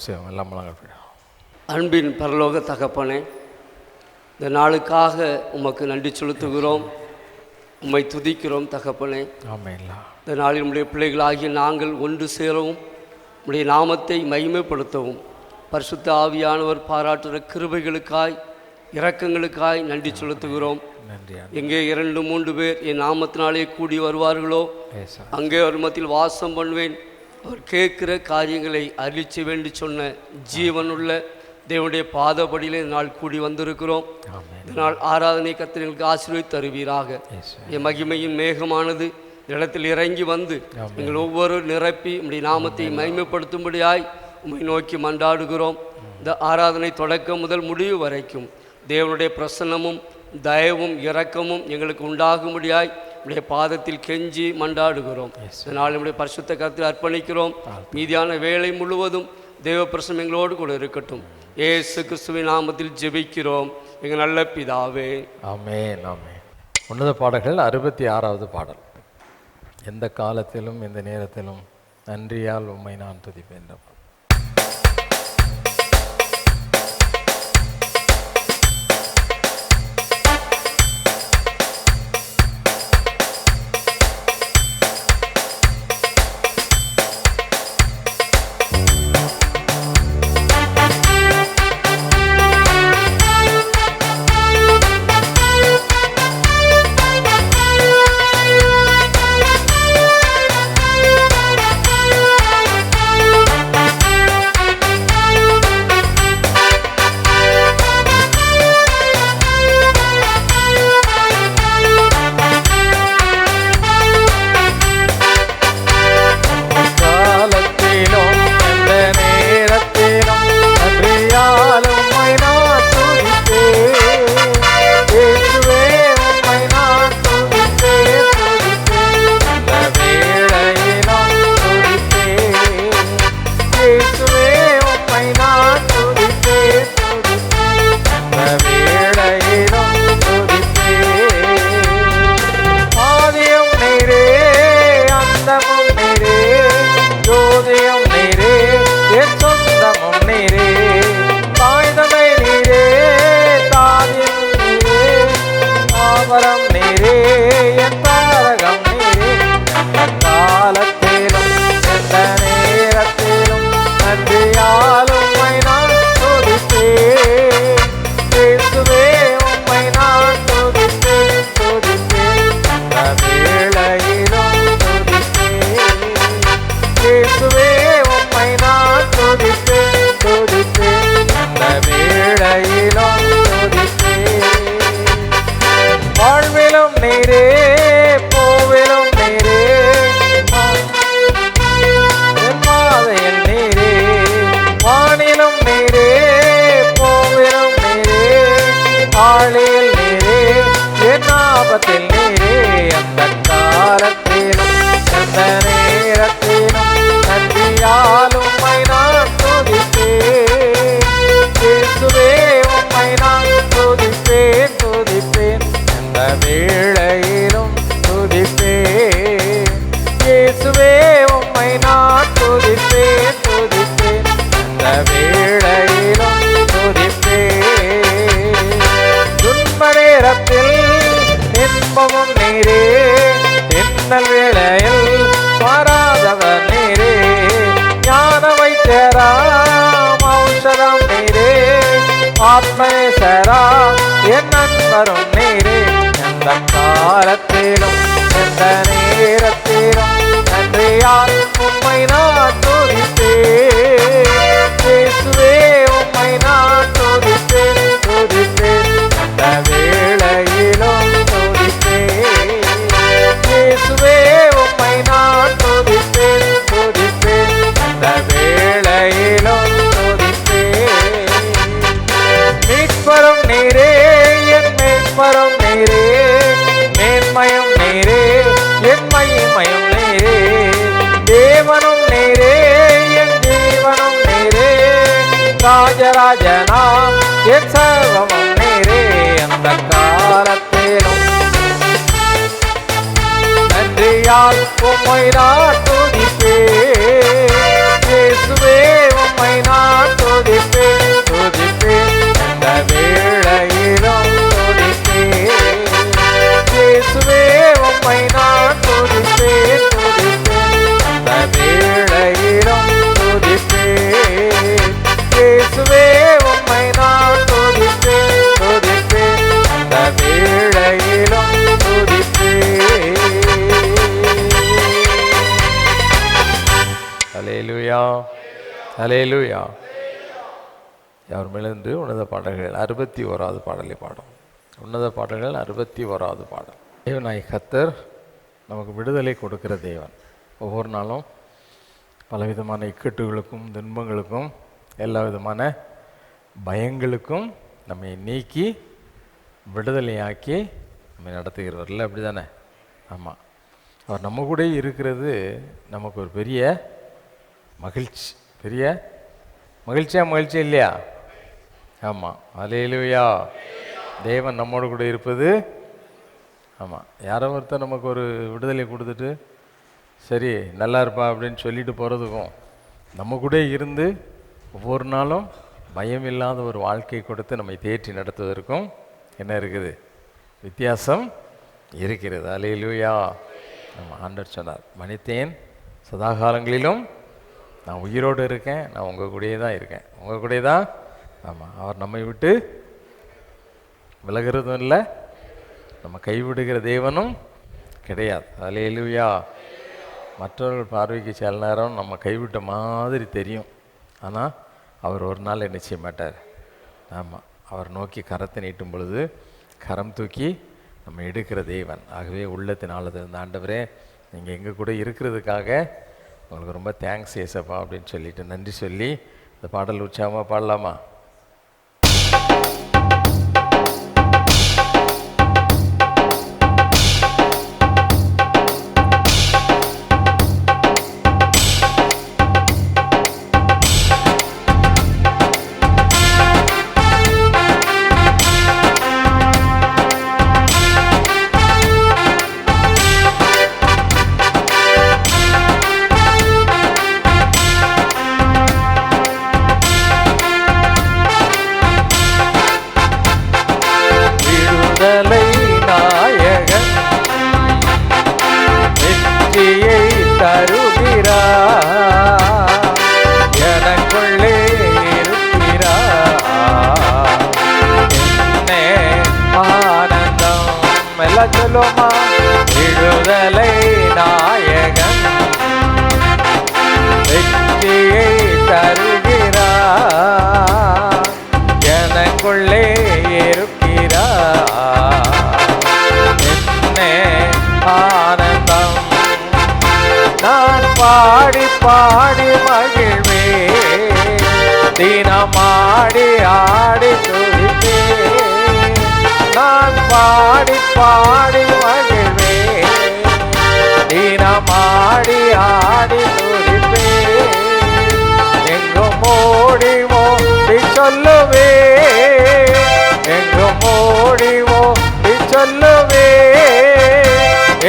ஜெபம் செய்வோம். எல்லாம் முழங்கால். அன்பின் பரலோக தகப்பனே, இந்த நாளுக்காக உமக்கு நன்றி செலுத்துகிறோம், உம்மை துதிக்கிறோம் தகப்பனே. ஆமென். இந்த நாளில் உம்முடைய பிள்ளைகளாகிய நாங்கள் ஒன்று சேரவும் உம்முடைய நாமத்தை மகிமைப்படுத்தவும் பரிசுத்த ஆவியானவர் பாராட்டுகிற கிருபைகளுக்காய் இரக்கங்களுக்காய் நன்றி செலுத்துகிறோம். எங்கே 2-3 பேர் என் நாமத்தினாலே கூடி வருவார்களோ அங்கே அவர் மத்தியில் வாசம் பண்ணுவேன், அவர் கேட்கிற காரியங்களை அருளிச்ச வேண்டி சொன்ன ஜீவனுள்ள தேவனுடைய பாதப்படியிலே நாள் கூடி வந்திருக்கிறோம். இதனால் ஆராதனை கர்த்தர்களுக்கு ஆசீர்வதித்து தருவீராக. என் மகிமையின் மேகமானது இடத்தில் இறங்கி வந்து எங்கள் ஒவ்வொரு நிரப்பி உம்முடைய நாமத்தை மகிமைப்படுத்தும்படியாய் உம்மை நோக்கி மன்றாடுகிறோம். இந்த ஆராதனை தொடக்கம் முதல் முடிவு வரைக்கும் தேவனுடைய பிரசன்னமும் தயவும் இரக்கமும் எங்களுக்கு உண்டாகும்படியாய் உடைய பாதத்தில் கெஞ்சி மன்றாடுகிறோம். இதனால் நம்முடைய பரிசுத்த கருத்தில் அர்ப்பணிக்கிறோம். மீதியான வேலை முழுவதும் தேவ பிரசன்னம் எங்களோடு கூட இருக்கட்டும். இயேசு கிறிஸ்துவின் நாமத்தில் ஜெபிக்கிறோம் எங்கள் நல்ல பிதாவே. ஆமென். ஆமென். உன்னத பாடல்கள் 66வது பாடல். எந்த காலத்திலும் எந்த நேரத்திலும் நன்றியால் உம்மை நான் துதிப்பேன். ராஜராஜனாம் என் சர்வமும் நீரே. அந்த காலத்திலும் நன்றியால் உம்மை நான் துதிப்பேன். இயேசுவே உம்மை நான் ஹல்லேலூயா, ஹல்லேலூயா. யார் மேலிருந்து உன்னத பாடல்கள் 61வது பாடலை பாடும். உன்னத பாடல்கள் 61வது பாடல். தேவனாய் கர்த்தர் நமக்கு விடுதலை கொடுக்கிற தேவன். ஒவ்வொரு நாளும் பலவிதமான இக்கட்டுகளுக்கும் துன்பங்களுக்கும் எல்லா விதமான பயங்களுக்கும் நம்மை நீக்கி விடுதலையாக்கி நம்மை நடத்துகிறவர். இல்லை அப்படி தானே? ஆமாம். அவர் நம்ம கூட இருக்கிறது நமக்கு ஒரு பெரிய மகிழ்ச்சி. பெரிய மகிழ்ச்சி இல்லையா? ஆமாம். ஹல்லேலூயா. தேவன் நம்மோடு கூட இருப்பது. ஆமாம். யாரோ ஒருத்தர் நமக்கு ஒரு விடுதலை கொடுத்துட்டு சரி நல்லா இருப்பா அப்படின்னு சொல்லிட்டு போகிறதுக்கும் நம்ம கூட இருந்து ஒவ்வொரு நாளும் பயம் இல்லாத ஒரு வாழ்க்கை கொடுத்து நம்மை தேற்றி நடத்துவதற்கும் என்ன இருக்குது? வித்தியாசம் இருக்கிறது. ஹல்லேலூயா. நம்ம ஆண்டவர் சொன்னார், மனிதேன் சதாகாலங்களிலும் நான் உயிரோடு இருக்கேன், நான் உங்கள் கூடயே தான் இருக்கேன், உங்கள் கூடயே தான். ஆமாம். அவர் நம்மை விட்டு விலகிறதும் இல்லை, நம்ம கைவிடுகிற தேவனும் கிடையாது. ஹல்லேலூயா. மற்றவர்கள் பார்வைக்கு சில நேரம் நம்ம கைவிட்ட மாதிரி தெரியும், ஆனால் அவர் ஒரு நாள் என்ன செய்ய மாட்டார். ஆமாம். அவர் நோக்கி கரத்தை நீட்டும் பொழுது கரம் தூக்கி நம்ம எடுக்கிற தேவன். ஆகவே உள்ளத்தின் ஆழத்திலிருந்து ஆண்டவரே நீங்கள் எங்கள் கூட இருக்கிறதுக்காக உங்களுக்கு ரொம்ப தேங்க்ஸ் ஏசப்பா அப்படின்னு சொல்லிட்டு நன்றி சொல்லி இந்த பாடல் உற்சாகமாக பாடலாமா? விடுதலை நாயகன் வெற்றியை தருகிறார், எனக்குள்ளே இருக்கிறார். என்னே ஆனந்தம், நான் பாடி பாடி மகிழ்வே, தினமாடி ஆடி துதிப்பே. நான் பாடி பாடி மகிழ்வே, தினமாடி ஆடி துதிப்பே. எங்கும் ஓடி ஓடி சொல்லுவே, எங்கும் ஓடி ஓடி சொல்லுவே,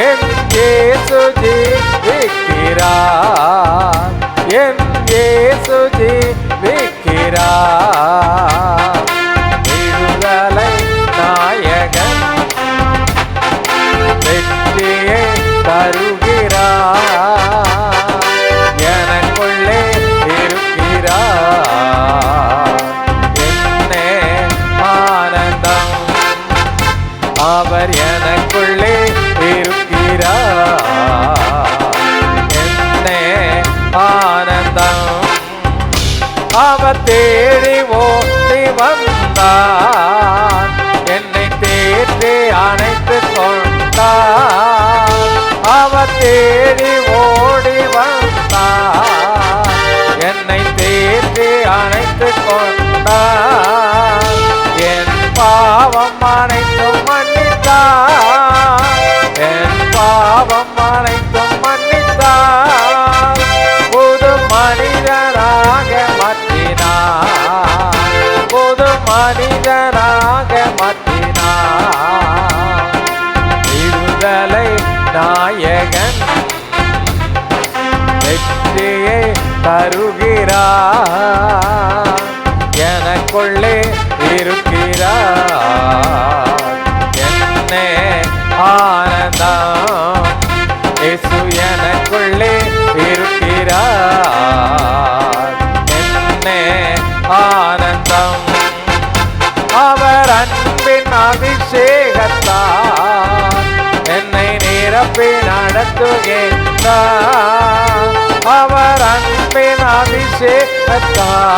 என் இயேசு ஜீவிக்கிறார், என் இயேசு ஜீவிக்கிறார். விடுதலை நாயகன் வெற்றியை தருகிறார், எனக்குள்ளே இருக்கிறார். என்னே ஆனந்தம், அவர் எனக்குள்ளே இருக்கிறார். என்னே ஆனந்தம், அவர் தேடி ஓடி வந்தார், என்னை தேடி அணைத்து கொண்டார். அவர் தேடி ஓடி வந்தார், என்னை தேடி அணைத்து கொண்டார். என் பாவம் அனைத்தும் மன்னித்தார், என் பாவம் அனைத்தும் மன்னித்தார். புது மனிதனாக மாற்றினார், புது மனிதனாக மாற்றினார். விடுதலை நாயகன் வெற்றியை தருகிறார், எனக்குள்ளே இருக்கிறார். என்னே ஆனந்தம், இயேசு எனக்குள்ளே இருக்கிறார். என்னே ஆனந்தம், அவர் அன்பின் அபிஷேகத்தார் என்னை நிரப்பி நடத்துகின்றார். அவர் அன்பின் அபிஷேகத்தான்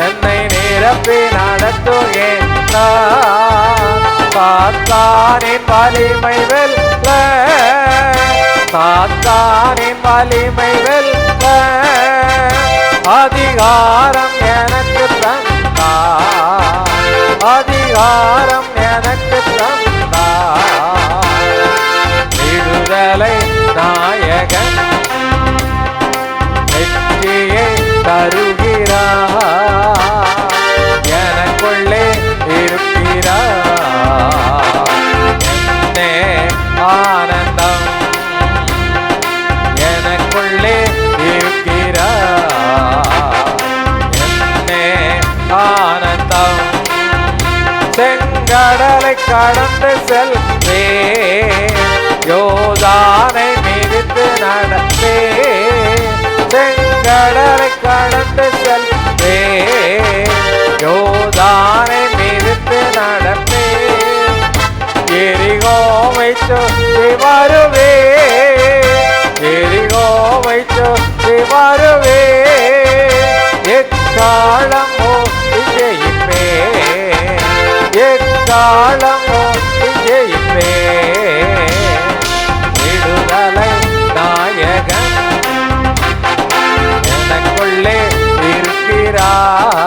என்னை நிரப்பி நடத்துகின்றார். சாத்தானின் வலிமை வெல்ல, சாத்தானின் வலிமை வெல்ல அதிகாரம் எனக்கு தந்தார், அதிகாரம் எனக்கு தந்தார். விடுதலை நாயகன் வெற்றியை தருகிறார், எனக்குள்ளே இருக்கிறார். என்னே ஆனந்தம், எனக்குள்ளே இருக்கிறார். என்னே ஆனந்தம். செங்கடலை கடந்து செல்வேன், யோதானை மிதித்து நடப்பேன். செங்கடலை கடந்து செல்வேன், யோதானை மிதித்து நடப்பேன். எரிகோவை சுற்றி வருவேன், எரிகோவை சுற்றி வருவேன். எக்காலமோ விஜயிப்பேன், எக்காலமோ விஜயிப்பேன். விடுதலை நாயகன் எனக்குள்ளே இருக்கிறார்.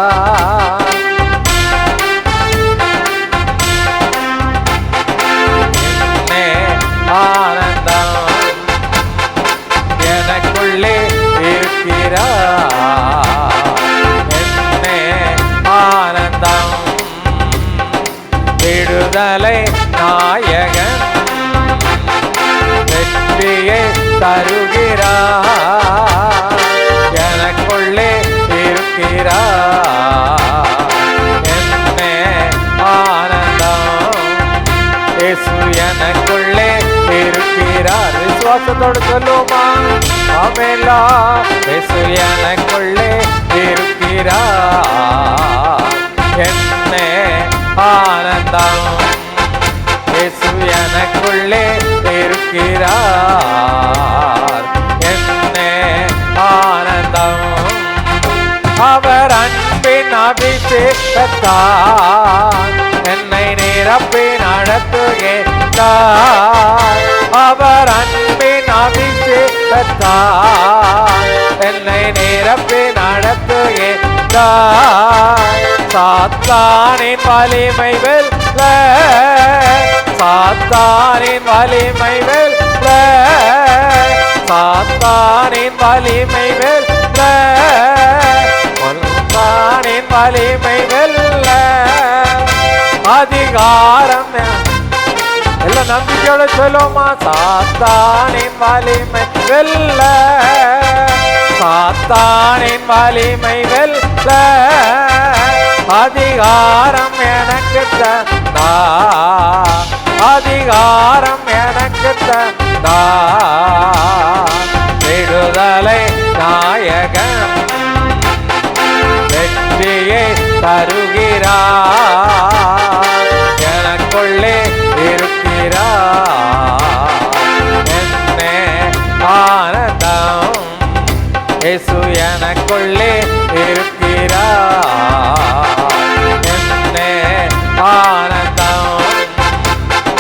என்னே ஆனந்தம், எனக்குள்ளே இருக்கிறார். என்னே ஆனந்தம். விடுதலை நாயகன் வெற்றியை தருகிறார், எனக்குள்ளே இருக்கிறார். என்னே ஆனந்தம். இயேசு எனக்குள்ளே இருக்கிறார். விசுவாசத்தோடு சொல்லுமா ஆமெல்லா. இயேசு எனக்குள்ளே இருக்கிறார். என்னே ஆனந்தம். இயேசு எனக்குள்ளே இருக்கிறார். என்னே ஆனந்தம். அவர் அன்பின் அபிஷேகத்தால் என்னை நிரப்பி நடத்துகின்றார். அவர் அன்பின் அபிஷேகத்தால் என்னை நிரப்பி நடத்துகின்றார். சாத்தானின் வலிமை வெல்ல, சாத்தானின் வலிமை வெல்ல, சாத்தானின் வலிமை வெல்ல, சாத்தானின் வலிமை வெல்ல அதிகாரம். எல்லாம் நம்பிக்கையோட சொல்லுமா. சாத்தானின் வலிமை வெல்ல, சாத்தானின் வலிமை வெல்ல அதிகாரம் எனக்கு தந்தார், அதிகாரம் எனக்கு தந்தார். விடுதலை நாயகன் வெற்றியை தருகிறார், எனக்குள்ளே இருக்கிறார். என்னே ஆனந்தம். இயேசு எனக்குள்ளே இருக்கிறார். என்னே ஆனந்தம்.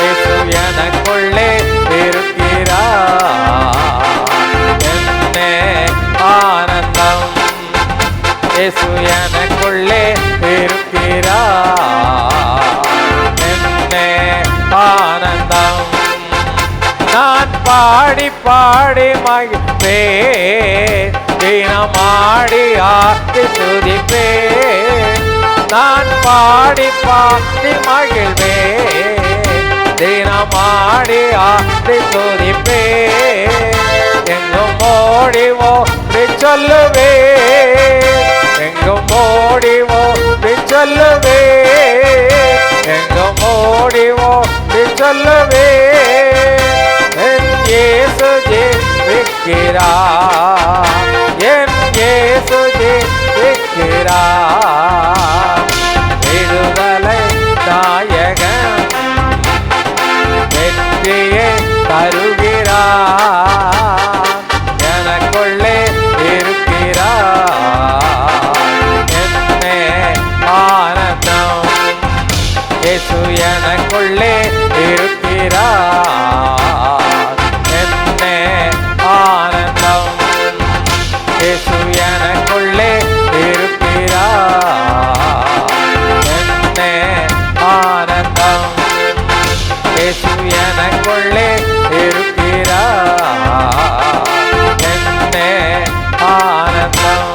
இயேசு எனக்குள்ளே இருக்கிறார். என்னே ஆனந்தம். இயேசு எனக்குள்ளே இருக்கிறார். என்னே ஆனந்தம். நான் பாடி பாடி மகிழ்வேன், தினமாடி ஆடி துதிப்பேன். நான் பாடி பாடி மகிழ்வேன், தினமாடி ஆடி துதிப்பேன். எங்கும் ஓடி ஓடி சொல்லுவேன், எங்கும் ஓடி ஓடி சொல்லுவேன், எங்கும் ஓடி ஓடி சொல்லுவேன். என் இயேசு ஜெயிக்கிறார், என் இயேசு ஜெயிக்கிறார். விடுதலை நாயகன் வெற்றியை தருகிறார், எனக்குள் இயேசு எனக்குள்ளே இருக்கிறார், என்ன ஆனந்தம். இயேசு எனக்குள்ளே இருக்கிறார், என்ன ஆனந்தம்.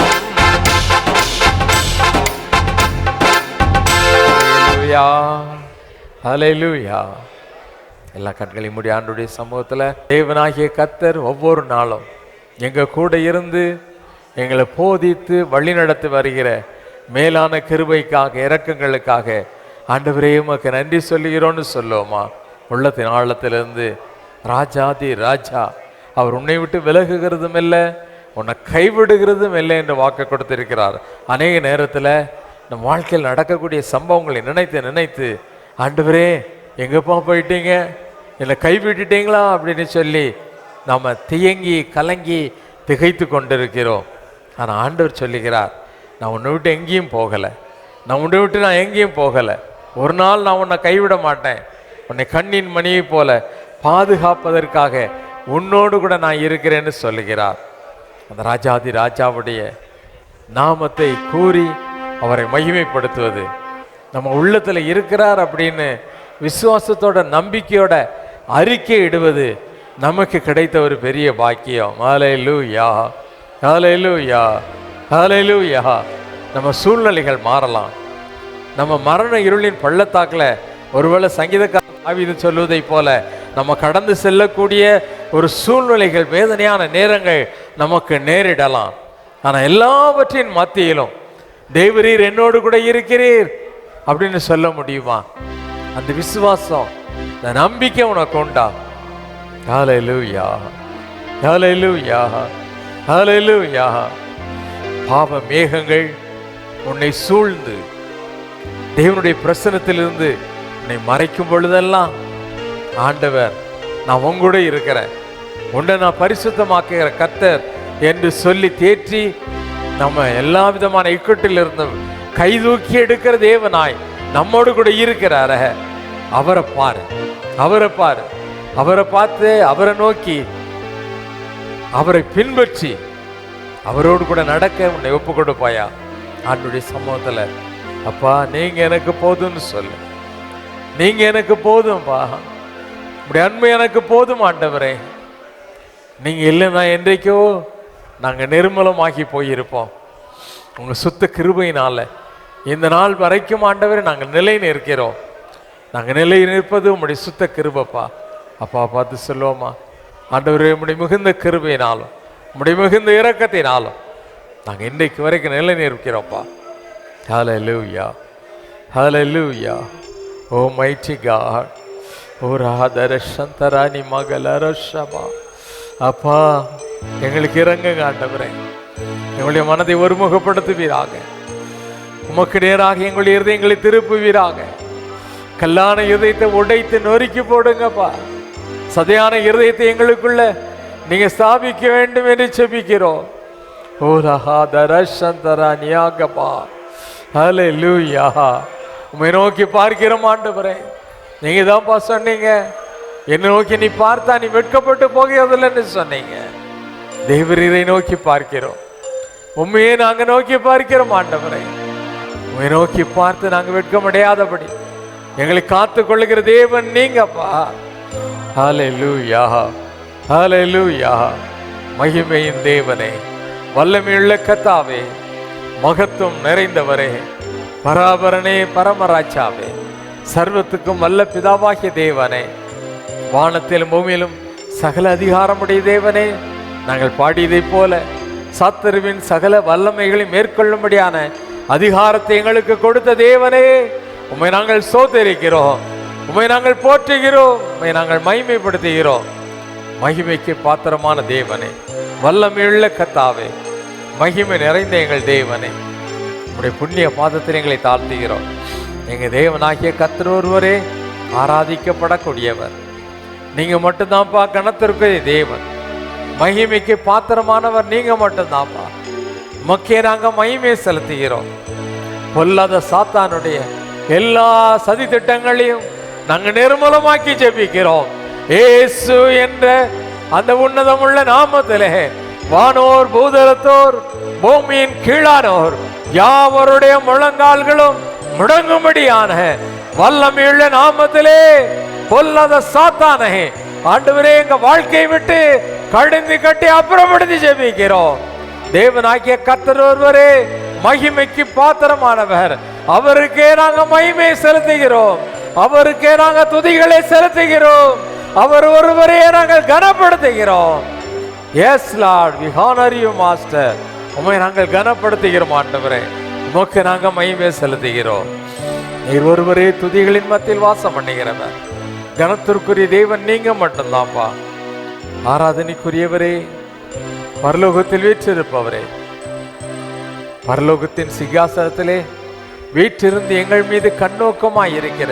ஹல்லேலூயா, ஹல்லேலூயா. எல்லா கண்களையும் மூடி ஆண்டவருடைய சமூகத்தில் தேவனாகிய கர்த்தர் ஒவ்வொரு நாளும் எங்க கூட இருந்து எங்களை போதித்து வழி நடத்தி வருகிற மேலான கிருபைக்காக இரக்கங்களுக்காக ஆண்டவரே உமக்கு நன்றி சொல்லுகிறோன்னு சொல்லுவோமா. உள்ளத்தின் ஆழத்திலிருந்து ராஜாதி ராஜா, அவர் உன்னை விட்டு விலகுகிறதும் இல்லை, உன்னை கைவிடுகிறதும் இல்லை என்று வாக்கு கொடுத்திருக்கிறார். அநேக நேரத்தில் நம் வாழ்க்கையில் நடக்கக்கூடிய சம்பவங்களை நினைத்து நினைத்து ஆண்டவரே எங்கப்பா போயிட்டீங்க, என்னை கைவிட்டுட்டீங்களா அப்படின்னு சொல்லி நாம் தியங்கி கலங்கி திகைத்து கொண்டிருக்கிறோம். ஆனால் ஆண்டவர் சொல்லுகிறார், நான் உன்னை விட்டு எங்கேயும் போகலை, நான் உன்னை விட்டு நான் எங்கேயும் போகலை, ஒரு நாள் நான் உன்னை கைவிட மாட்டேன், உன்னை கண்ணின் மணியை போல பாதுகாப்பதற்காக உன்னோடு கூட நான் இருக்கிறேன்னு சொல்லுகிறார். அந்த ராஜாதி ராஜாவுடைய நாமத்தை கூறி அவரை மகிமைப்படுத்துவது, நம்ம உள்ளத்தில் இருக்கிறார் அப்படின்னு விசுவாசத்தோட நம்பிக்கையோட அறிக்கை இடுவது நமக்கு கிடைத்த ஒரு பெரிய பாக்கியம். ஹல்லேலூயா, ஹல்லேலூயா, ஹல்லேலூயா. நம்ம சூழ்நிலைகள் மாறலாம். நம்ம மரண இருளின் பள்ளத்தாக்கில் ஒருவேளை சங்கீதக்காரன் தாவீது சொல்வதை போல நம்ம கடந்து செல்லக்கூடிய ஒரு சூழ்நிலைகள், வேதனையான நேரங்கள் நமக்கு நேரிடலாம். ஆனால் எல்லாவற்றின் மத்தியிலும் தேவரீர் என்னோடு கூட இருக்கிறீர் அப்படின்னு சொல்ல முடியுமா? அந்த விசுவாசம், அந்த நம்பிக்கை உனக்கு உண்டா? ஹல்லேலூயா, ஹல்லேலூயா, ஹல்லேலூயா. பாவ மேகங்கள் உன்னை சூழ்ந்து தேவனுடைய பிரசன்னத்திலிருந்து உன்னை மறைக்கும் பொழுதெல்லாம் ஆண்டவர் நான் உங்கூட இருக்கிறேன், உன்னை நான் பரிசுத்தமாக்குகிற கர்த்தர் என்று சொல்லி தேற்றி நம்ம எல்லா விதமான இக்கட்டில் இருந்தும் கைதூக்கி எடுக்கிற தேவனாய் நம்மோடு கூட இருக்கிறார. அவரை பாரு, அவரை பாரு, அவரை பார்த்து அவரை நோக்கி அவரை பின்பற்றி அவரோடு கூட நடக்க உன்னை ஒப்பு கொடுப்பாயா? ஆண்டுடைய சமூகத்தில் அப்பா நீங்க எனக்கு போதும்னு சொல்லு. நீங்க எனக்கு போதும்பா, இப்படி அன்பு எனக்கு போதும் ஆண்டவரே. நீங்க இல்லைன்னா என்றைக்கோ நாங்க நிர்மலமாகி போயிருப்போம். உங்க சுத்த கிருபையினால இந்த நாள் வரைக்கும் ஆண்டவரே நாங்கள் நிலை நிற்கிறோம். நாங்கள் நிலை நிற்பது உம்முடைய சுத்த கிருபைப்பா. அப்பா பார்த்து சொல்லுவோமா, ஆண்டவரே உம்முடைய மிகுந்த கிருபையினாலும் உம்முடைய மிகுந்த இரக்கத்தினாலும் நாங்கள் இன்றைக்கு வரைக்கும் நிலை நிற்கிறோம்ப்பா. ஹல்லேலூயா, ஹல்லேலூயா. ஓ மைட்டி காட், ஓ ராதர சந்தராணி மகளரஷபா. அப்பா எங்களுக்கு இறங்குங்க ஆண்டவரே, எங்களுடைய மனதை ஒருமுகப்படுத்துவீராக, உமக்கு நேராக எங்களுடைய இருதயங்களை திருப்புவீராக. கல்லான இருதயத்தை உடைத்து நொறுக்கி போடுங்கப்பா. சதையான இருதயத்தை எங்களுக்குள்ள நீங்க ஸ்தாபிக்க வேண்டும் என்று செபிக்கிறோம். ஓ ரஹாதர சந்தராணியாகப்பா. ஹல்லேலூயா. உம்மை நோக்கி பார்க்கிறோம் ஆண்டவரே. நீங்க தான்ப்பா சொன்னீங்க, என்னை நோக்கி நீ பார்த்தா நீ வெட்கப்பட்டு போகிறதில்லைன்னு சொன்னீங்க. தேவரீரை நோக்கி பார்க்கிறோம், உண்மையே நாங்க நோக்கி பார்க்கிறோம் ஆண்டவரே. உம்மை நோக்கி பார்த்து நாங்க வெட்கமடையாதபடி எங்களை காத்து கொள்ளுகிற தேவன் நீங்கப்பா. ஹல்லேலூயா, ஹல்லேலூயா. மகிமையின் தேவனே, வல்லமையுள்ள கர்த்தாவே, மகத்துவம் நிறைந்தவரே, பராபரனே, பரமராஜாவே, சர்வத்துக்கும் வல்ல பிதாவாகிய தேவனே, வானத்திலும் பூமியிலும் சகல அதிகாரமுடைய தேவனே, நாங்கள் பாடியதை போல சாத்தருவின் சகல வல்லமைகளை மேற்கொள்ளும்படியான அதிகாரத்தை எங்களுக்கு கொடுத்த தேவனே, உம்மை நாங்கள் ஸ்தோத்திரிக்கிறோம், உம்மை நாங்கள் போற்றுகிறோம், உம்மை நாங்கள் மகிமைப்படுத்துகிறோம். மகிமைக்கு பாத்திரமான தேவனே, வல்லமையுள்ள கர்த்தாவே, மகிமை நிறைந்த எங்கள் தேவனே, உம்முடைய புண்ணிய பாதத்தில் எங்களை தாழ்த்துகிறோம். எங்கள் தேவனாகிய கர்த்தர் ஒருவரே ஆராதிக்கப்படக்கூடியவர். நீங்க மட்டும்தான்ப்பா கணத்திற்கு தேவன். மகிமைக்கு பாத்திரமானவர் நீங்க மட்டும்தான்ப்பா. மக்கே நாங்க மகிமையை செலுத்துகிறோம். பொல்லாத சாத்தானுடைய எல்லா சதி திட்டங்களையும் நாங்கள் நிர்மூலமாக்கி ஜெபிக்கிறோம். இயேசு என்ற அந்த உன்னதமுள்ள நாமத்திலே வானோர் பூதலத்தோர் பூமியின் கீழானோர் யாவருடைய முழங்கால்களும் முடங்கும்படியான வல்லமையுள்ள நாமத்திலே பொல்லாத சாத்தானே ஆண்டவரே எங்க வாழ்க்கையை விட்டு கடிந்து கட்டி அப்புறப்படுத்தி ஜெபிக்கிறோம். தேவனாகிய கர்த்தர் ஒருவரே மகிமைக்கு பாத்திரமானவர். அவருக்கே நாங்க மகிமை செலுத்துகிறோம். அவருக்கே நாங்க துதிகளை செலுத்துகிறோம். அவர் ஒருவரே நாங்கள் கனப்படுத்துகிறோம். Yes lord, we honour you master. உம்மை நாங்கள் கனப்படுத்துகிறோம் ஆண்டவரே. உமக்கு நாங்க மகிமை செலுத்துகிறோம். நீர் ஒருவரே துதிகளின் மத்தியில் வாசம் பண்ணுகிறவர். கனத்திற்குரிய தேவன் நீங்க மட்டும்தான்ப்பா. ஆராதனைக்குரியவரே, பரலோகத்தில் வீற்றிருப்பவரே, பரலோகத்தின் சிங்காசனத்திலே வீற்றிருந்து எங்கள் மீது கண்ணோக்கமாய் இருக்கிற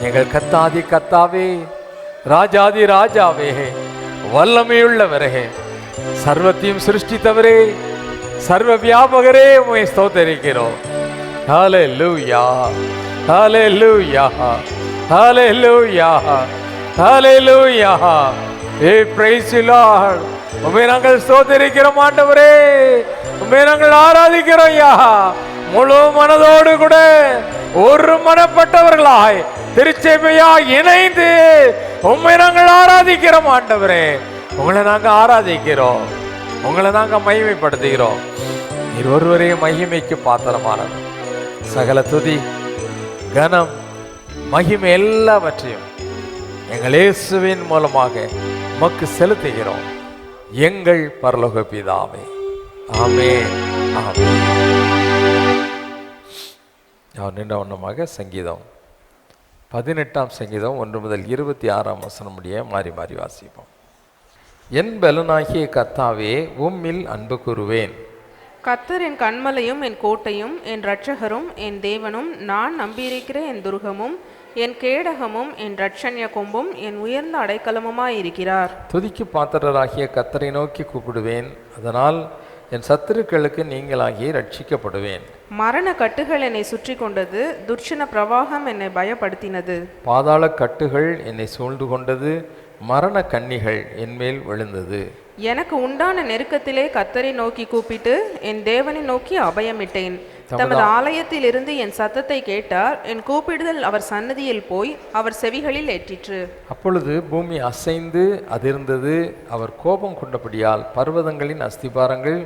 எங்கள் கத்தாதி கத்தாவே, ராஜாதி ராஜாவே, வல்லமையுள்ளவரே, சர்வத்தையும் சிருஷ்டித்தவரே, சர்வ வியாபகரே, உம்மை ஸ்தோத்திரிக்கிறோம். ஹல்லேலூயா, ஹல்லேலூயா, ஹல்லேலூயா, ஹல்லேலூயா. We praise you Lord. உம்மை நாங்கள் ஸ்தோத்திரிக்கிறோம் ஆண்டவரே. உம்மை நாங்கள் ஆராதிக்கிறோம் யா. முழு மனதோடு கூட ஒரு மனப்பட்டவர்களாய் திருச்சபையா இணைந்து உம்மை நாங்கள் ஆராதிக்கிறோம் ஆண்டவரே. உங்களை நாங்க ஆராதிக்கிறோம். உங்களை நாங்க மகிமைப்படுத்துகிறோம். நீர் ஒருவரே மகிமைக்கு பாத்திரமானவர். சகல துதி, கனம், மகிமை எல்லாவற்றையும் எங்கள் இயேசுவின் மூலமாக உமக்கு செலுத்துகிறோம். எங்கள் பரலோக பிதாவே, ஆமென், ஆமென். அவர் நின்ற வண்ணமாக சங்கீதம் 18ஆம் சங்கீதம் 1 முதல் 26ஆம் வசனம் முடிய மாறி மாறி வாசிப்போம். என் பலனாகிய கர்த்தாவே, உம்மில் அன்பு கூறுவேன். கர்த்தர் என் கன்மலையும் என் கோட்டையும் என் இரட்சகரும் என் தேவனும் நான் நம்பியிருக்கிற என் துர்கமும் என் கேடகமும் என் இரட்சண்ய கொம்பும் என் உயர்ந்த அடைக்கலமுமாயிருக்கிறார். துதிக்கு பாத்திரராகிய கர்த்தரை நோக்கி கூப்பிடுவேன். அதனால் என் சத்துருக்களுக்கு நீங்களாகி ரட்சிக்கப்படுவேன். மரண கட்டுகள் என்னை சுற்றி கொண்டது, துர்ச்சன பிரவாகம் என்னை பயப்படுத்தினது. பாதாள கட்டுகள் என்னை சூழ்ந்து கொண்டது, மரண கண்ணிகள் என்மேல் விழுந்தது. எனக்கு உண்டான நெருக்கத்திலே கர்த்தரை நோக்கி கூப்பிட்டு என் தேவனை நோக்கி அபயமிட்டேன். தமது ஆலயத்தில் இருந்து என் சத்தத்தை கேட்டார். என் கூப்பிடுதல் அவர் சன்னதியில் போய் அவர் செவிகளில் ஏற்றிற்று. அப்பொழுது பூமி அசைந்து அதிர்ந்தது. அவர் கோபம் கொண்டபடியால் பர்வதங்களின் அஸ்திபாரங்கள்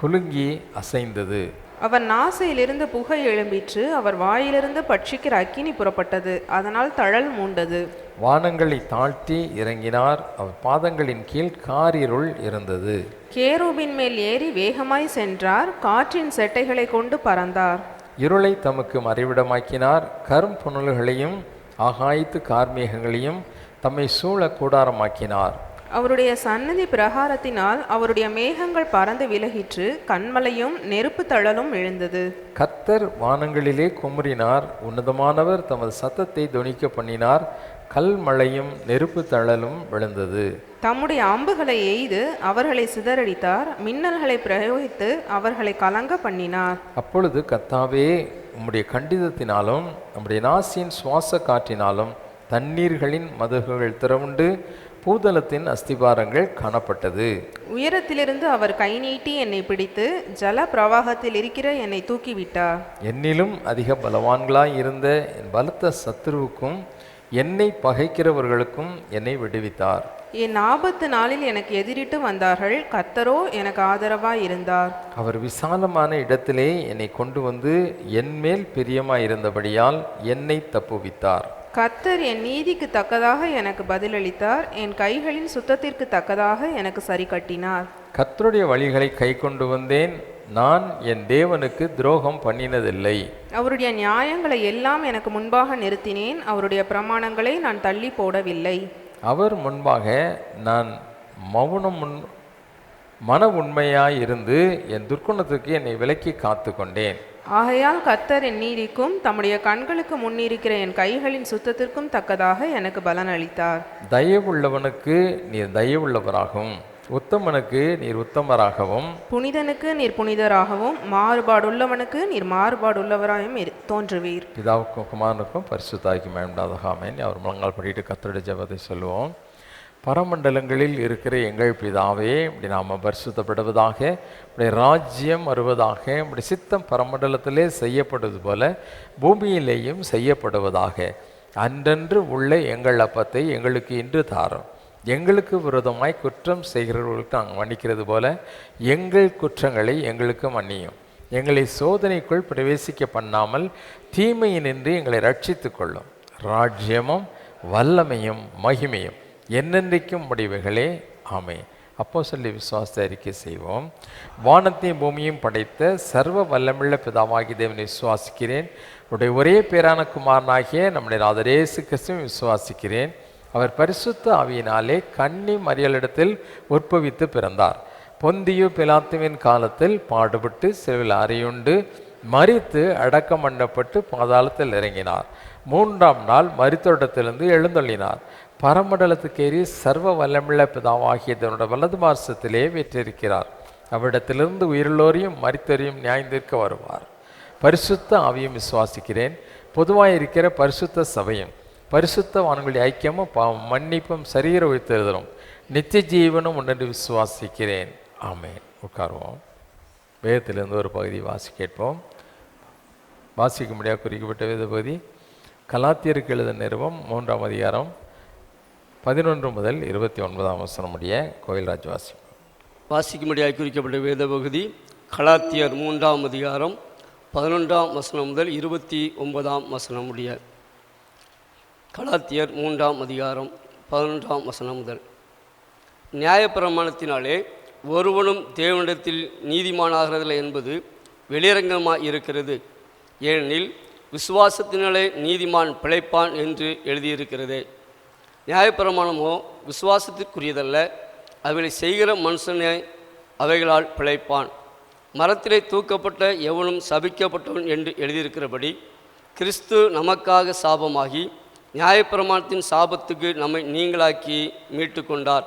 குலுங்கி அசைந்தது. அவர் நாசையிலிருந்து புகை எழும்பிற்று. அவர் வாயிலிருந்து பட்சிக்கிற அக்கினி புறப்பட்டது. அதனால் தழல் மூண்டது. வானங்களை தாழ்த்தி இறங்கினார். அவர் பாதங்களின் கீழ் காரிருள் இருந்தது. கேரூபின் மேல் ஏறி வேகமாய் சென்றார். காற்றின் செட்டைகளை கொண்டு பறந்தார். இருளை தமக்கு மறைவிடமாக்கினார். கரும்புணல்களையும் ஆகாயத்து கார்மேகங்களையும் தம்மை சூழ கூடாரமாக்கினார். அவருடைய சன்னதி பிரகாரத்தினால் அவருடைய மேகங்கள் பறந்து விலகிற்று. கன்மலையும் நெருப்பு தழலும் எழுந்தது. கர்த்தர் வானங்களிலே குமுறினார். உன்னதமானவர் தமது சத்தத்தை தொனிக்க பண்ணினார். கல்மழையும் நெருப்பு தழலும் விழுந்தது. தம்முடைய அம்புகளை எய்து அவர்களை சிதறடித்தார். மின்னல்களை பிரயோகித்து அவர்களை கலங்க பண்ணினார். அப்பொழுது கர்த்தாவே, உம்முடைய கண்டிதத்தினாலும் நம்முடைய நாசியின் சுவாச காற்றினாலும் தண்ணீர்களின் மதகுகள் திறவுண்டு பூதலத்தின் அஸ்திபாரங்கள் காணப்பட்டது. உயரத்திலிருந்து அவர் கை நீட்டி என்னை பிடித்து ஜல பிரவாகத்தில் இருக்கிற என்னை தூக்கிவிட்டார். என்னிலும் அதிக பலவான்களாய் இருந்த என் பலத்த சத்துருவுக்கும் என்னை பகைக்கிறவர்களுக்கும் என்னை விடுவித்தார். என் ஆபத்து நாளில் எனக்கு எதிரிட்டு வந்தார்கள். கர்த்தரோ எனக்கு ஆதரவாய் இருந்தார். அவர் விசாலமான இடத்திலே என்னை கொண்டு வந்து என்மேல் பிரியமாய் இருந்தபடியால் என்னை தப்புவித்தார். கர்த்தர் என் நீதிக்கு தக்கதாக எனக்கு பதிலளித்தார். என் கைகளின் சுத்தத்திற்கு தக்கதாக எனக்கு சரி கட்டினார். கர்த்தருடைய வழிகளை கை கொண்டு வந்தேன். நான் என் தேவனுக்கு துரோகம் பண்ணினதில்லை. அவருடைய நியாயங்களை எல்லாம் எனக்கு முன்பாக நிறுத்தினேன். அவருடைய பிரமாணங்களை நான் தள்ளி போடவில்லை. அவர் முன்பாக நான் மன உண்மையாய் இருந்து என் துர்க்குணத்துக்கு என்னை விலக்கி காத்து கொண்டேன். ஆகையால் கர்த்தர் என் நீதிக்கும் தம்முடைய கண்களுக்கு முன்னிருக்கிற என் கைகளின் சுத்தத்திற்கும் தக்கதாக எனக்கு பலன் அளித்தார். தயவுள்ளவனுக்கு நீர் தயவுள்ளவராகவும் உத்தமனுக்கு நீர் உத்தமராகவும் புனிதனுக்கு நீர் புனிதராகவும் மாறுபாடுள்ளவனுக்கு நீர் மாறுபாடுள்ளவராயும் தோன்றுவீர். பிதாவுக்கும் குமாரனுக்கும் பரிசுத்தாய்க்கும் மேம்டாத ஆமென். அவர் முழங்கால் படிட்டு கர்த்தருடைய ஜெபத்தை சொல்லுவோம். பரமண்டலங்களில் இருக்கிற எங்கள் பிதாவே, இப்படி நாம் பரிசுத்தப்படுவதாக, இப்படி ராஜ்யம் வருவதாக, இப்படி சித்தம் பரமண்டலத்திலே செய்யப்படுவது போல பூமியிலேயும் செய்யப்படுவதாக. அன்றன்று உள்ள எங்கள் அப்பத்தை எங்களுக்கு இன்று தாரும். எங்களுக்கு விரோதமாய் குற்றம் செய்கிறவர்களுக்கு நாங்கள் மன்னிக்கிறது போல எங்கள் குற்றங்களை எங்களுக்கு மன்னியும். எங்களை சோதனைக்குள் பிரவேசிக்க பண்ணாமல் தீமையினின்று எங்களை ரட்சித்து கொள்ளும். ராஜ்யமும் வல்லமையும் மகிமையும் என்னென்றைக்கும் முடிவுகளே. ஆமே. அப்போ சொல்லி விசுவாசத்தை அறிக்கை செய்வோம். வானத்தையும் பூமியும் படைத்த சர்வ வல்லமுள்ள பிதாவாகி தேவனை விசுவாசிக்கிறேன். அவருடைய ஒரே பேரான குமாரனாகிய நம்முடைய நாதர் இயேசு கிறிஸ்துவை விசுவாசிக்கிறேன். அவர் பரிசுத்த ஆவியினாலே கன்னி மரியாளிடத்தில் உற்பவித்து பிறந்தார். பொந்தியு பிலாத்துவின் காலத்தில் பாடுபட்டு சிலுவையில் அறையுண்டு மரித்து அடக்கம் பண்ணப்பட்டு பாதாளத்தில் இறங்கினார். 3ஆம் நாள் மரித்தோரிடத்திலிருந்து எழுந்தள்ளினார். பரமண்டலத்துக்கேறி சர்வ வல்லமுள்ள பிதாவாகிய தன்னுடைய வலது பார்சத்திலே வீற்றிருக்கிறார். அவ்விடத்திலிருந்து உயிருள்ளோரையும் மரித்தோரையும் நியாயந்தீர்க்க வருவார். பரிசுத்த ஆவியும் விசுவாசிக்கிறேன். பொதுவாக இருக்கிற பரிசுத்த சபையும் பரிசுத்த வான்களுடைய ஐக்கியமும் மன்னிப்பும் சரீர உயிர்த்தெழுதலும் நித்திய ஜீவனும் உண்டென்று விசுவாசிக்கிறேன். ஆமென். உட்காருவோம். வேதத்திலிருந்து ஒரு பகுதி கேட்போம். வாசிக்க முடியாது குறிக்கப்பட்ட வேத பகுதி கலாத்தியருக்கு எழுதின நிருபம் 3ஆம் அதிகாரம் 11 முதல் 29ஆம் வசனம் முடிய. கோயில்ராஜ் வாசிக்க முடியாது குறிக்கப்பட்ட வேத பகுதி கலாத்தியர் 3ஆம் அதிகாரம் 11ஆம் வசனம் முதல் 29ஆம் வசனம் முடிய. கலாத்தியர் 3ஆம் அதிகாரம் 11ஆம் வசனம் முதல். நியாயப்பிரமாணத்தினாலே ஒருவனும் தேவனிடத்தில் நீதிமானாகிறதில்லை என்பது வெளியரங்கமாக இருக்கிறது. ஏனெனில் விசுவாசத்தினாலே நீதிமான் பிழைப்பான் என்று எழுதியிருக்கிறது. நியாயப்பிரமாணமோ விசுவாசத்திற்குரியதல்ல, அவைகளை செய்கிற மனுஷனே அவைகளால் பிழைப்பான். மரத்திலே தூக்கப்பட்ட எவனும் சபிக்கப்பட்டவன் என்று எழுதியிருக்கிறபடி கிறிஸ்து நமக்காக சாபமாகி நியாயப்பிரமாணத்தின் சாபத்துக்கு நம்மை நீங்களாக்கி மீட்டு கொண்டார்.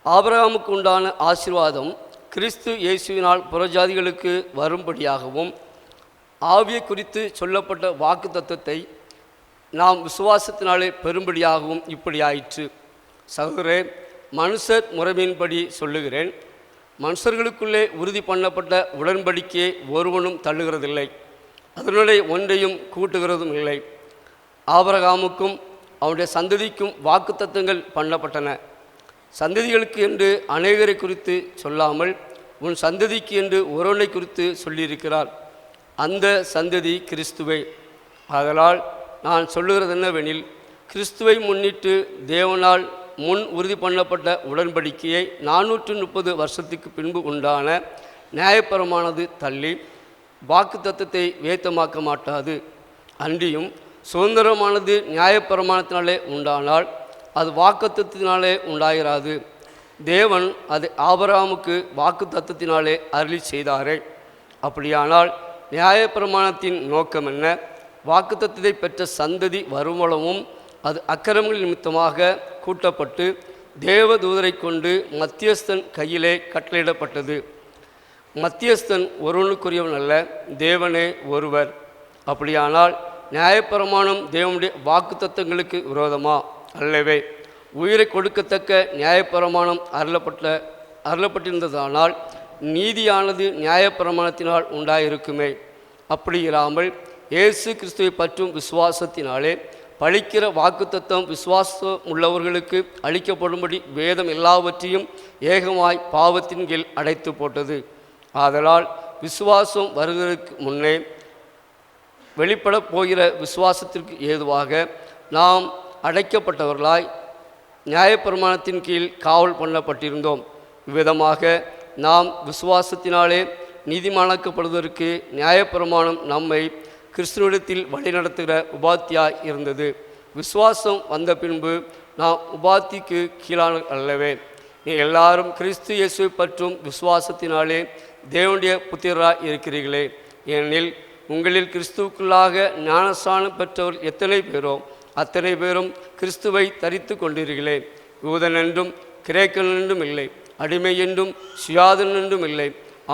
ஆபிரகாமுக்கு உண்டான ஆசீர்வாதம் கிறிஸ்து இயேசுவினால் புறஜாதிகளுக்கு வரும்படியாகவும் ஆவியை குறித்து சொல்லப்பட்ட வாக்கு தத்துவத்தை நாம் விசுவாசத்தினாலே பெரும்படியாகவும் இப்படி ஆயிற்று. சகோதரே, மனுஷர் முறைமையின்படி சொல்லுகிறேன், மனுஷர்களுக்குள்ளே உறுதி பண்ணப்பட்ட உடன்படிக்கையை ஒருவனும் தள்ளுகிறதில்லை, அதனுடைய ஒன்றையும் கூட்டுகிறதும் இல்லை. ஆபிரகாமுக்கும் அவனுடைய சந்ததிக்கும் வாக்கு தத்தங்கள் பண்ணப்பட்டன. சந்ததிகளுக்கு என்று அநேகரை குறித்து சொல்லாமல் உன் சந்ததிக்கு என்று ஒருவனை குறித்து சொல்லியிருக்கிறார். அந்த சந்ததி கிறிஸ்துவை. ஆதலால் நான் சொல்லுகிறது என்னவெனில், கிறிஸ்துவை முன்னிட்டு தேவனால் முன் உறுதி பண்ணப்பட்ட உடன்படிக்கையை 430 வருஷத்துக்கு பின்பு உண்டான நியாயப்பிரமானது தள்ளி வாக்கு தத்தத்தை வேத்தமாக்க மாட்டாது. அன்றியும் சுதந்திரமானது நியாயப்பிரமாணத்தினாலே உண்டானால் அது வாக்குத்தத்தினாலே உண்டாகிறாது. தேவன் அதை ஆபிரகாமுக்கு வாக்கு தத்தத்தினாலே அருளி செய்தாரே. அப்படியானால் நியாயப்பிரமாணத்தின் நோக்கம் என்ன? வாக்குத்தத்தத்தை பெற்ற சந்ததி வருமளவும் அது அக்கிரமங்கள் நிமித்தமாக கூட்டப்பட்டு தேவதூதரை கொண்டு மத்தியஸ்தன் கையிலே கட்டளையிடப்பட்டது. மத்தியஸ்தன் ஒருவனுக்குரியவன் அல்ல, தேவனே ஒருவர். அப்படியானால் நியாயப்பிரமாணம் தேவனுடைய வாக்குத்தத்தங்களுக்கு விரோதமா? அல்லவே. உயிரை கொடுக்கத்தக்க நியாயப்பிரமாணம் அருளப்பட்டிருந்ததானால் நீதியானது நியாயப்பிரமாணத்தினால் உண்டாயிருக்குமே. அப்படி இராமல் இயேசு கிறிஸ்துவை பற்றும் விசுவாசத்தினாலே பழிக்கிற வாக்குத்தத்தம் விசுவாசம் உள்ளவர்களுக்கு அளிக்கப்படும்படி வேதம் எல்லாவற்றையும் ஏகமாய் பாவத்தின் கீழ் அடைத்து போட்டது. ஆதலால் விசுவாசம் வருவதற்கு முன்னே வெளிப்பட போகிற விசுவாசத்திற்கு ஏதுவாக நாம் அடைக்கப்பட்டவர்களாய் நியாயப்பிரமாணத்தின் கீழ் காவல் பண்ணப்பட்டிருந்தோம். இவ்விதமாக நாம் விசுவாசத்தினாலே நீதிமானாக்கப்படுவதற்கு நியாயப்பிரமாணம் நம்மை கிறிஸ்துவிடத்தில் வழிநடத்துகிற உபாத்தியாய் இருந்தது. விசுவாசம் வந்த பின்பு நாம் உபாத்திக்கு கீழான அல்லவே. நீ எல்லாரும் கிறிஸ்து இயேசுவை பற்றும் விசுவாசத்தினாலே தேவனுடைய புத்திரராய் இருக்கிறீர்களே. ஏனெனில் உங்களில் கிறிஸ்துவுக்குள்ளாக ஞானஸ்நானம் பெற்றவர் எத்தனை பேரோ அத்தனை பேரும் கிறிஸ்துவை தரித்து கொண்டீர்களே. யூதன் என்றும் கிரேக்கன் என்றும் இல்லை, அடிமை என்றும் சுயாதன் என்றும் இல்லை,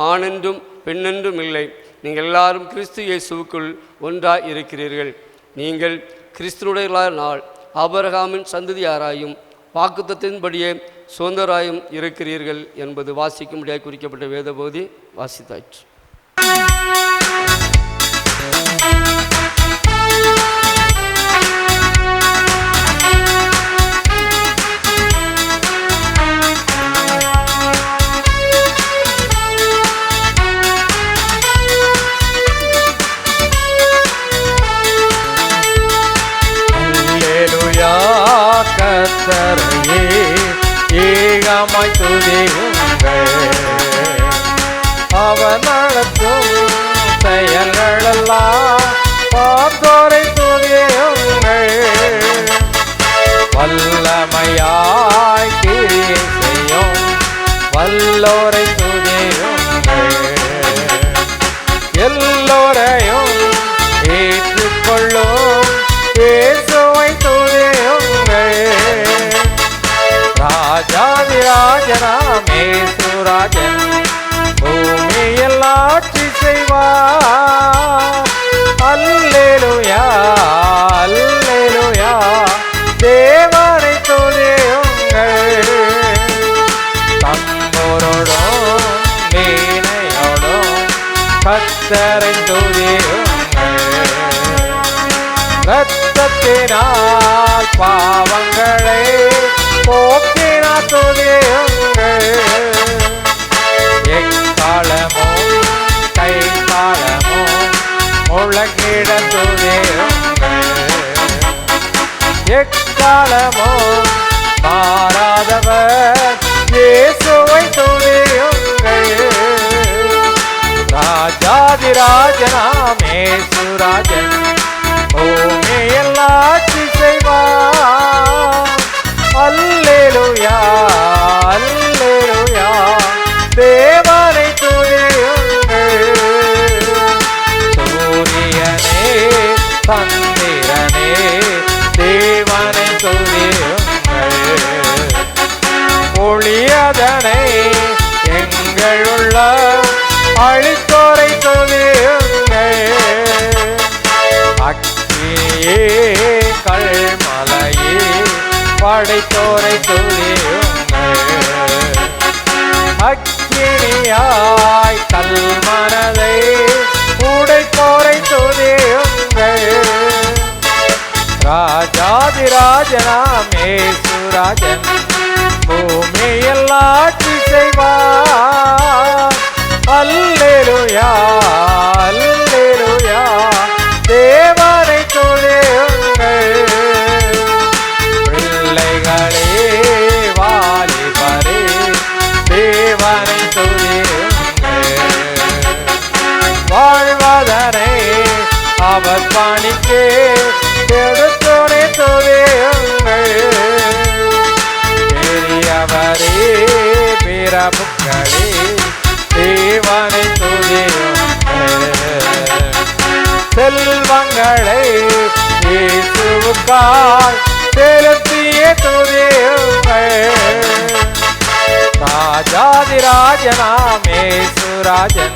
ஆணென்றும் பெண்ணென்றும் இல்லை, நீங்கள் எல்லாரும் கிறிஸ்து இயேசுவுக்குள் ஒன்றாய் இருக்கிறீர்கள். நீங்கள் கிறிஸ்துவுடைய நாள் ஆபிரகாமின் சந்ததியாராயும் வாக்குத்தத்தின்படியே சுதந்திராயும் இருக்கிறீர்கள் என்பது வாசிக்கும்படியாக குறிக்கப்பட்ட வேத பகுதி வாசித்தாயிற்று. கர்த்தரையே ஏகமாய் துதியுங்கள், அவர் நடத்தும் செயல்களெல்லாம் பார்த்தோரை துதியுங்கள். வல்லமையாய் கிரியை செய்யும் வல்லோரை துதியுங்கள். எல்லோரையும் ஏற்றுக்கொள்ளும் இயேசுவை துதியுங்கள். ராஜாதிராஜனாம் இயேசுராஜன் பூமியில் ஆட்சி செய்வார். அல்லேலூயா அல்லேலூயா, தேவனை துதியுங்கள். தம்புரோடும் வீணையோடும் கர்த்தரை துதியுங்கள். இரத்தத்தினால் பாவங்களை போக்கினார் துதியுங்கள். எக்காலமும் கைத்தாளமும் முழங்கிட துதியுங்கள். எக்காலமும் மாறாதவர் இயேசுவை துதியுங்கள். ராஜாதிராஜனாம் இயேசுராஜன் பூமியில் ஆட்சி செய்வார். அல்லேலூயா அல்லேலூயா, தேவனை துதியுங்கள். சூரியனே சந்திரனே தேவனை துதியுங்கள். ஒளியதனை எங்களுள்ள அழித்தோரை துதியுங்கள். அக்கினியே கல்மலையே படைத்தோரை துதியுங்கள். அக்கினியாய் கல்மனதை உடைத்தோரை துதியுங்கள். ராஜாதிராஜனாம் இயேசுராஜன் பூமியில் ஆட்சி செய்வார். அல்லேலூயா அல்லேலூயா, தேவனை துதியுங்கள். பிள்ளைகளே வாலிபரே தேவனை துதியுங்கள். வாழ்வதனை அவர் பணிக்கு எடுத்துரை துதியுங்கள். பெரியவரே பிரபுக்களே தேவனை துதியுங்கள். செல்வங்களை இயேசுவுக்காய் செலுத்திய துதியுங்கள். ராஜாதிராஜனாம் இயேசுராஜன்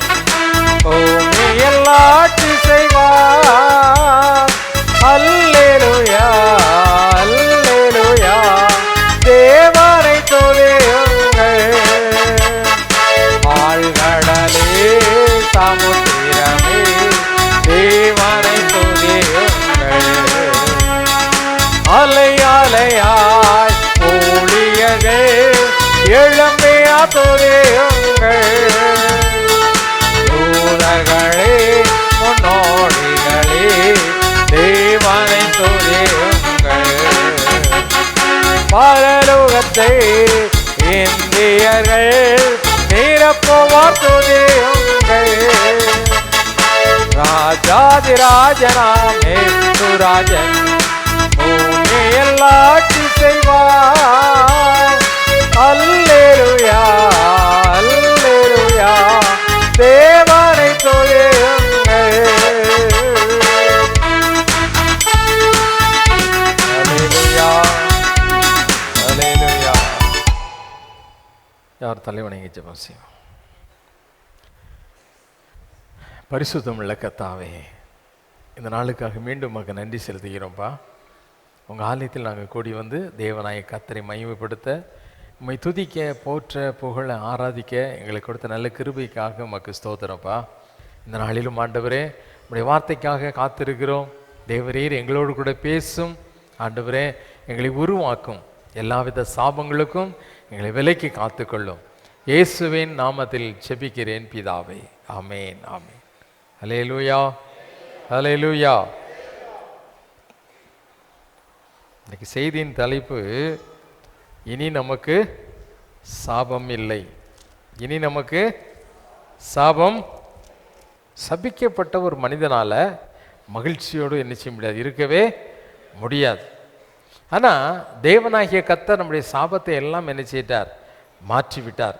பூமியில் ஆட்சி செய்வார். அல்லேலூயா அல்லேலூயா, தேவனை துதியுங்கள். ஆழ்கடலே சமுத்திரமே தேவனை துதியுங்கள். அலை அலையாய் ஊழியர்கள் எழும்பியா துதியுங்கள். தூதர்களே முன்னோடிகளே தேவனை துதியுங்கள். பரலோகத்தை இந்தியர்கள் நிரப்புவார் துதியுங்கள். ராஜாதிராஜனாம் இயேசுராஜன் பூமியில் ஆட்சி செய்வார். அல்லேலூயா அல்லேலூயா, தேவனை துதியுங்கள். அல்லேலூயா அல்லேலூயா. யார் தலைவணங்கி ஜெபம் செய்வோம். பரிசுத்தமுள்ள கர்த்தாவே, இந்த நாளுக்காக மீண்டும் உமக்கு நன்றி செலுத்துகிறோம்ப்பா. உங்கள் ஆலயத்தில் நாங்கள் கூடி வந்து தேவனாய கர்த்தரை மகிமைப்படுத்த, உம்மை துதிக்க, போற்ற, புகழ, ஆராதிக்க எங்களுக்கு கொடுத்த நல்ல கிருபைக்காக உமக்கு ஸ்தோத்திரப்பா. இந்த நாளிலும் ஆண்டவரே உம்முடைய வார்த்தைக்காக காத்திருக்கிறோம். தேவரீர் எங்களோடு கூட பேசும் ஆண்டவரே, எங்களை உருவாக்கும், எல்லாவித சாபங்களுக்கும் எங்களை விலக்கி காத்துக்கொள்ளும். இயேசுவின் நாமத்தில் செபிக்கிறேன் பிதாவே, ஆமேன் ஆமேன். ஹல்லேலூயா ஹல்லேலூயா. இன்னைக்கு செய்தியின் தலைப்பு, இனி நமக்கு சாபம் இல்லை. இனி நமக்கு சாபம். சபிக்கப்பட்ட ஒரு மனிதனால மகிழ்ச்சியோடு என்ன செய்ய முடியாது, இருக்கவே முடியாது. ஆனால் தேவனாகிய கர்த்தர் நம்முடைய சாபத்தை எல்லாம் என்ன செய்தார், மாற்றிவிட்டார்.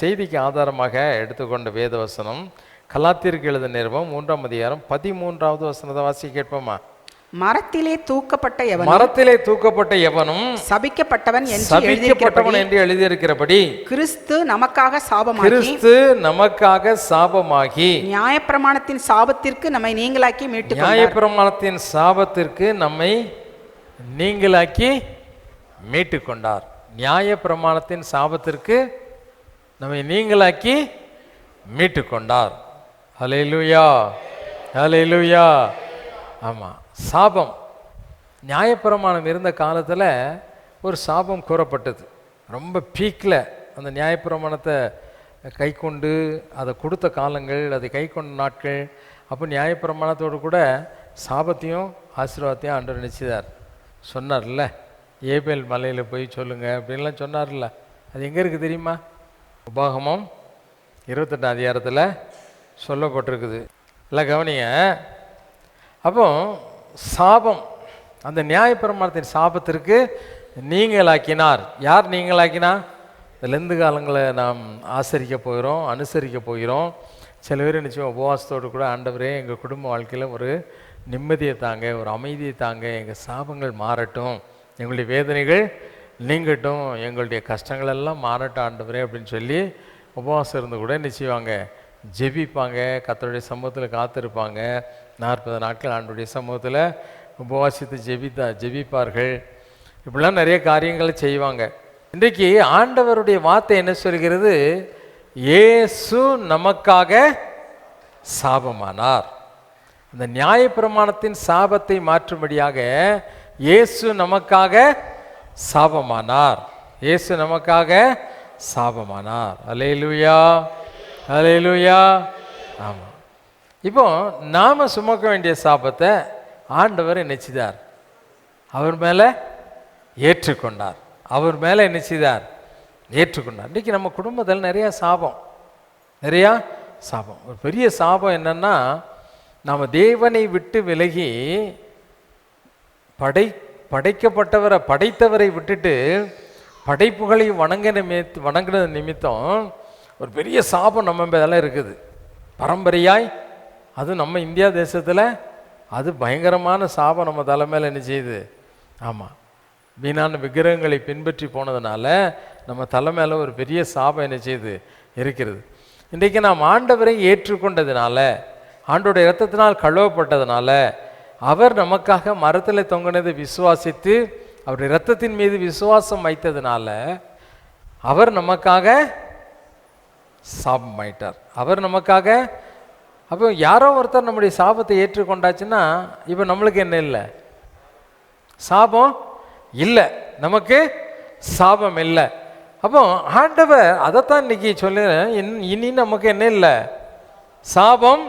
செய்திக்கு ஆதாரமாக எடுத்துக்கொண்ட வேதவசனம் கலாத்தியருக்கு எழுதின நிருபம் 3ஆம் அதிகாரம் 13வது வசனத்தை வாசி கேட்போமா? மரத்திலே தூக்கப்பட்ட எவனும் சபிக்கப்பட்டவன் என்று எழுதியிருக்கிறபடி கிறிஸ்து நமக்காக சாபமாகி நியாயப்பிரமாணத்தின் சாபத்திற்கு நம்மை நீங்களாக்கி மீட்டு நியாயப்பிரமாணத்தின் சாபத்திற்கு நம்மை நீங்களாக்கி மீட்டு கொண்டார். நியாயப்பிரமாணத்தின் சாபத்திற்கு நம்மை நீங்களாக்கி மீட்டு கொண்டார். ஹல்லேலூயா ஹல்லேலூயா. ஆமாம், சாபம். நியாயப்பிரமாணம் இருந்த காலத்தில் ஒரு சாபம் கூறப்பட்டது. ரொம்ப பீக்கில் அந்த நியாயப்பிரமாணத்தை கை கொண்டு அதை கொடுத்த காலங்கள், அதை கை கொண்ட நாட்கள். அப்போ நியாயப்பிரமாணத்தோடு கூட சாபத்தையும் ஆசீர்வாதத்தையும் ஆண்டவர் நினைச்சார். சொன்னார்ல, ஏபேல் மலையில் போய் சொல்லுங்கள் அப்படின்லாம் சொன்னார்ல. அது எங்கே இருக்குது தெரியுமா? உபாகமம் 28ஆம் அதிகாரத்தில் சொல்லப்பட்டிருக்குது. இல்லை கவனிங்க. அப்போ சாபம், அந்த நியாயப்பிரமாணத்தின் சாபத்திற்கு நீங்களாக்கினார். யார் நீங்களாக்கினா? இந்த லெந்து காலங்களை நாம் ஆசரிக்க போகிறோம், அனுசரிக்க போகிறோம். சில பேர் நிச்சயம் உபவாசத்தோடு கூட, ஆண்டவரே எங்கள் குடும்ப வாழ்க்கையில் ஒரு நிம்மதியை தாங்க, ஒரு அமைதியை தாங்க, எங்கள் சாபங்கள் மாறட்டும், எங்களுடைய வேதனைகள் நீங்கட்டும், எங்களுடைய கஷ்டங்கள் எல்லாம் மாறட்டும் ஆண்டவரே அப்படின்னு சொல்லி உபவாசம் இருந்து கூட நிச்சயவாங்க ஜெபிப்பாங்க, கர்த்தருடைய சமூகத்தில் காத்திருப்பாங்க. 40 நாட்கள் ஆண்டவருடைய சமூகத்தில் உபவாசித்து ஜெபிப்பார்கள். இப்படிலாம் நிறைய காரியங்களை செய்வாங்க. இன்றைக்கு ஆண்டவருடைய வார்த்தை என்ன சொல்கிறது? இயேசு நமக்காக சாபமானார். அந்த நியாயப்பிரமாணத்தின் சாபத்தை மாற்றும்படியாக இயேசு நமக்காக சாபமானார். இயேசு நமக்காக சாபமானார். அல்லேலூயா அல்லேலூயா. ஆமாம். இப்போ நாம் சுமக்க வேண்டிய சாபத்தை ஆண்டவர் என்ன செய்தார்? அவர் மேலே ஏற்றுக்கொண்டார். அவர் மேலே என்ன செய்தார்? ஏற்றுக்கொண்டார். இன்றைக்கி நம்ம குடும்பத்தில் நிறையா சாபம். ஒரு பெரிய சாபம் என்னன்னா, நாம் தேவனை விட்டு விலகி படைத்தவரை விட்டுட்டு படைப்புகளை வணங்கின நிமித்தம் ஒரு பெரிய சாபம் நம்ம மேலே இருக்குது. பரம்பரையாய், அதுவும் நம்ம இந்தியா தேசத்தில் அது பயங்கரமான சாபம் நம்ம தலை மேலே என்ன செய்யுது? ஆமாம், வீணான விக்கிரகங்களை பின்பற்றி போனதுனால நம்ம தலை மேலே ஒரு பெரிய சாபம் என்ன செய்யுது? இருக்கிறது. இன்றைக்கு நாம் ஆண்டவரை ஏற்றுக்கொண்டதுனால, ஆண்டோடைய இரத்தத்தினால் கழுவப்பட்டதுனால, அவர் நமக்காக மரத்தில் தொங்கினதை விசுவாசித்து அவருடைய இரத்தத்தின் மீது விசுவாசம் வைத்ததுனால அவர் நமக்காக சாபமாயிட்டார். அவர் நமக்காக. அப்போ யாரோ ஒருத்தர் நம்முடைய சாபத்தை ஏற்றுக்கொண்டாச்சுன்னா இப்போ நம்மளுக்கு என்ன இல்லை? சாபம் இல்லை, நமக்கு சாபம் இல்லை. அப்போ ஆண்டவர் அதைத்தான் இன்னைக்கு சொல்லுறேன், இனி நமக்கு என்ன இல்லை? சாபம்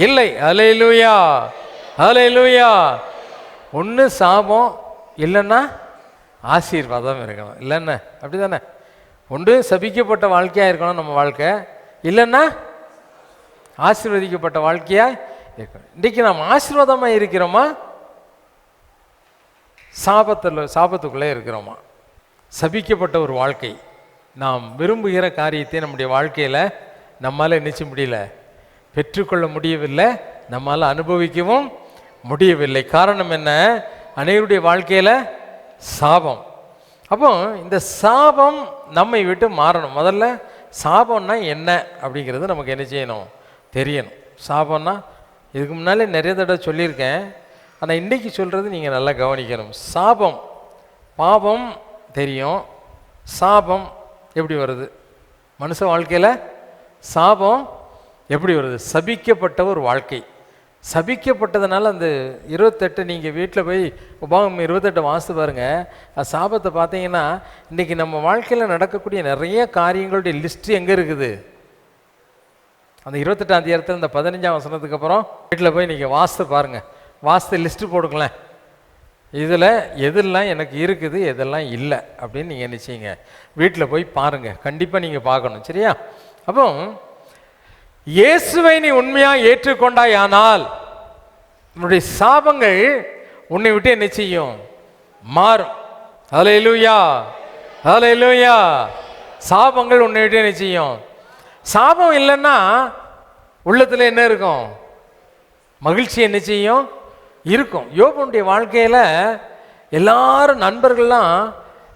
இல்லை. அல்லேலூயா அல்லேலூயா. ஒன்று சாபம், இல்லைன்னா ஆசீர்வாதம் இருக்கணும். இல்லைன்னா அப்படி தானே? ஒன்று சபிக்கப்பட்ட வாழ்க்கையாக இருக்கணும் நம்ம வாழ்க்கை, இல்லைன்னா ஆசீர்வதிக்கப்பட்ட வாழ்க்கையாக இருக்கணும். இன்றைக்கி நாம் ஆசீர்வாதமாக இருக்கிறோமா, சாபத்துக்குள்ளே இருக்கிறோமா? சபிக்கப்பட்ட ஒரு வாழ்க்கை. நாம் விரும்புகிற காரியத்தை நம்முடைய வாழ்க்கையில் நம்மால் நிச்சய முடியல, பெற்றுக்கொள்ள முடியவில்லை, நம்மால் அனுபவிக்கவும் முடியவில்லை. காரணம் என்ன? அனைவருடைய வாழ்க்கையில் சாபம். அப்போ இந்த சாபம் நம்மை விட்டு மாறணும். முதல்ல சாபம்னா என்ன அப்படிங்கிறது நமக்கு என்ன செய்யணும்? தெரியணும். சாபம்னா இதுக்கு முன்னாலே நிறைய தடவை சொல்லியிருக்கேன். ஆனால் இன்றைக்கி சொல்கிறது நீங்கள் நல்லா கவனிக்கணும். சாபம், பாவம் தெரியும், சாபம் எப்படி வருது மனுஷ வாழ்க்கையில்? சாபம் எப்படி வருது? சபிக்கப்பட்ட ஒரு வாழ்க்கை. சபிக்கப்பட்டதுனால அந்த 28 நீங்கள் வீட்டில் போய் உபாகமம் 28 வாசித்து பாருங்கள். அது சாபத்தை பார்த்தீங்கன்னா இன்றைக்கி நம்ம வாழ்க்கையில் நடக்கக்கூடிய நிறைய காரியங்களுடைய லிஸ்ட்டு எங்கே இருக்குது? அந்த 28ஆம் அதிகாரத்தில் இந்த 15ஆம் வசனத்துக்கு அப்புறம் வீட்டில் போய் நீங்கள் வாசித்து பாருங்கள், வாசித்து லிஸ்ட்டு போடுங்களேன். இதில் எதெல்லாம் எனக்கு இருக்குது, எதெல்லாம் இல்லை அப்படின்னு நீங்கள் நினச்சிங்க. வீட்டில் போய் பாருங்கள், கண்டிப்பாக நீங்கள் பார்க்கணும். சரியா? அப்போ இயேசுவை நீ உண்மையாக ஏற்றுக்கொண்டாயானால் உன்னுடைய சாபங்கள் உன்னை விட்டு என்ன செய்யும்? மாறும். ஹல்லேலூயா, ஹல்லேலூயா. சாபங்கள் உன்னை விட்டு என்ன செய்யும்? சாபம் இல்லைன்னா உள்ளத்தில் என்ன இருக்கும்? மகிழ்ச்சி என்ன செய்யும்? இருக்கும். யோபுடைய வாழ்க்கையில் எல்லாரும் நண்பர்கள்லாம்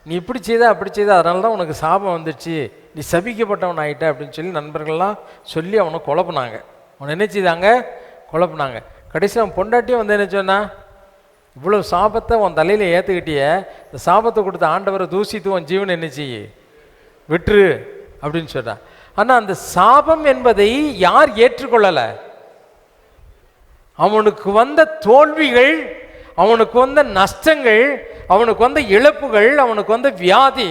நீ இப்படி செய்த அப்படி செய்த அதனால தான் உனக்கு சாபம் வந்துடுச்சு, நீ சபிக்கப்பட்டவன் ஆகிட்ட அப்படின்னு சொல்லி நண்பர்கள்லாம் சொல்லி அவனை குழப்புனாங்க. அவனை என்ன செய்தாங்க? குழப்புனாங்க. கடைசியில் அவன் பொண்டாட்டியும் வந்து என்ன சொன்னா, இவ்வளோ சாபத்தை உன் தலையில் ஏற்றுக்கிட்டிய, இந்த சாபத்தை கொடுத்த ஆண்டவரை தூசித்து உன் ஜீவனை என்ன செய்ய விட்டுரு அப்படின்னு சொன்னான். ஆனால் அந்த சாபம் என்பதை யார் ஏற்றுக்கொள்ளலை? அவனுக்கு வந்த தோல்விகள், அவனுக்கு வந்த நஷ்டங்கள், அவனுக்கு வந்த இழப்புகள், அவனுக்கு வந்த வியாதி,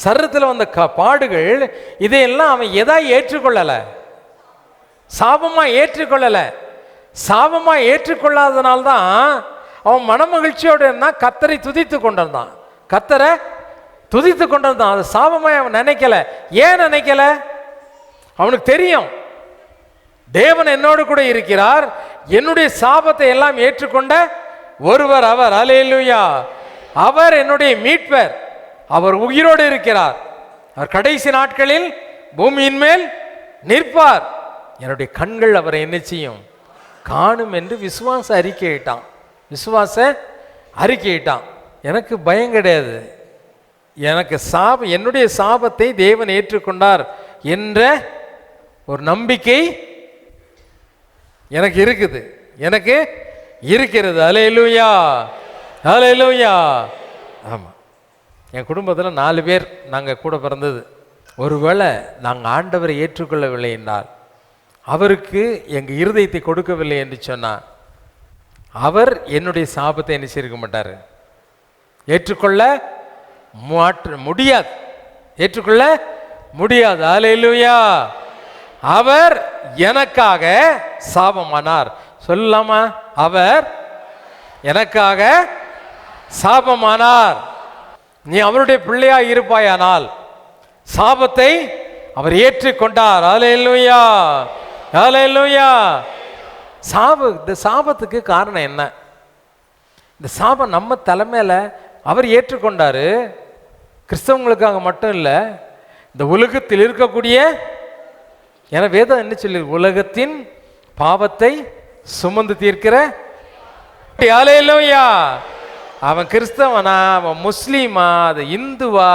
சரீரத்தில் வந்த பாடுகள், இதையெல்லாம் அவன் எதா ஏற்றுக்கொள்ளலை? சாபமாக ஏற்றுக்கொள்ளலை. சாபமாக ஏற்றுக்கொள்ளாதனால்தான் அவன் மனமகிழ்ச்சியோடு இருந்தான், கர்த்தரை துதித்து கொண்டிருந்தான், கர்த்தரை துதித்து கொண்டிருந்தான். அது சாபமாக அவன் நினைக்கல. ஏன் நினைக்கல? அவனுக்கு தெரியும் தேவன் என்னோடு கூட இருக்கிறார், என்னுடைய சாபத்தை எல்லாம் ஏற்றுக்கொண்ட ஒருவர் அவர். அல்லேலூயா. அவர் என்னுடைய மீட்பர், அவர் உயிரோடு இருக்கிறார், அவர் கடைசி நாட்களில் பூமியின் மேல் நிற்பார், என்னுடைய கண்கள் அவரை என்ன செய்யும்? காணும் என்று விசுவாச அறிக்கையிட்டான். விசுவாச அறிக்கையிட்டான். எனக்கு பயம் கிடையாது, எனக்கு என்னுடைய சாபத்தை தேவன் ஏற்றுக்கொண்டார் என்ற ஒரு நம்பிக்கை எனக்கு இருக்குது, எனக்கு இருக்கிறது. அல்லேலூயா, அல்லேலூயா. ஆமாம், என் குடும்பத்தில் 4 பேர் நாங்கள் கூட பிறந்தது. ஒருவேளை நாங்கள் ஆண்டவரை ஏற்றுக்கொள்ளவில்லை என்றால், அவருக்கு எங்கள் இருதயத்தை கொடுக்கவில்லை என்று சொன்னால், அவர் என்னுடைய சாபத்தை என்ன செய்திருக்க மாட்டார்? ஏற்றுக்கொள்ள முடியாது, ஏற்றுக்கொள்ள முடியாது. அல்லேலூயா. அவர் எனக்காக சாபமானார். சொல்லலாமா? அவர் எனக்காக சாபமானார். நீ அவருடைய பிள்ளையா இருப்பாயானால் சாபத்தை அவர் ஏற்றுக்கொண்டார். அல்லேலூயா, அல்லேலூயா. இந்த சாபத்துக்கு காரணம் என்ன? இந்த சாபம் நம்ம தலைமையில் அவர் ஏற்றுக்கொண்டாரு. கிறிஸ்தவங்களுக்காக மட்டும் இல்லை, இந்த உலகத்தில் இருக்கக்கூடிய, ஏன்னா வேதம் என்ன சொல்லி, உலகத்தின் பாவத்தை சுமந்து தீர்க்கிற. அல்லேலூயா. அவன் கிறிஸ்தவனா, அவன் முஸ்லீமா, அது இந்துவா,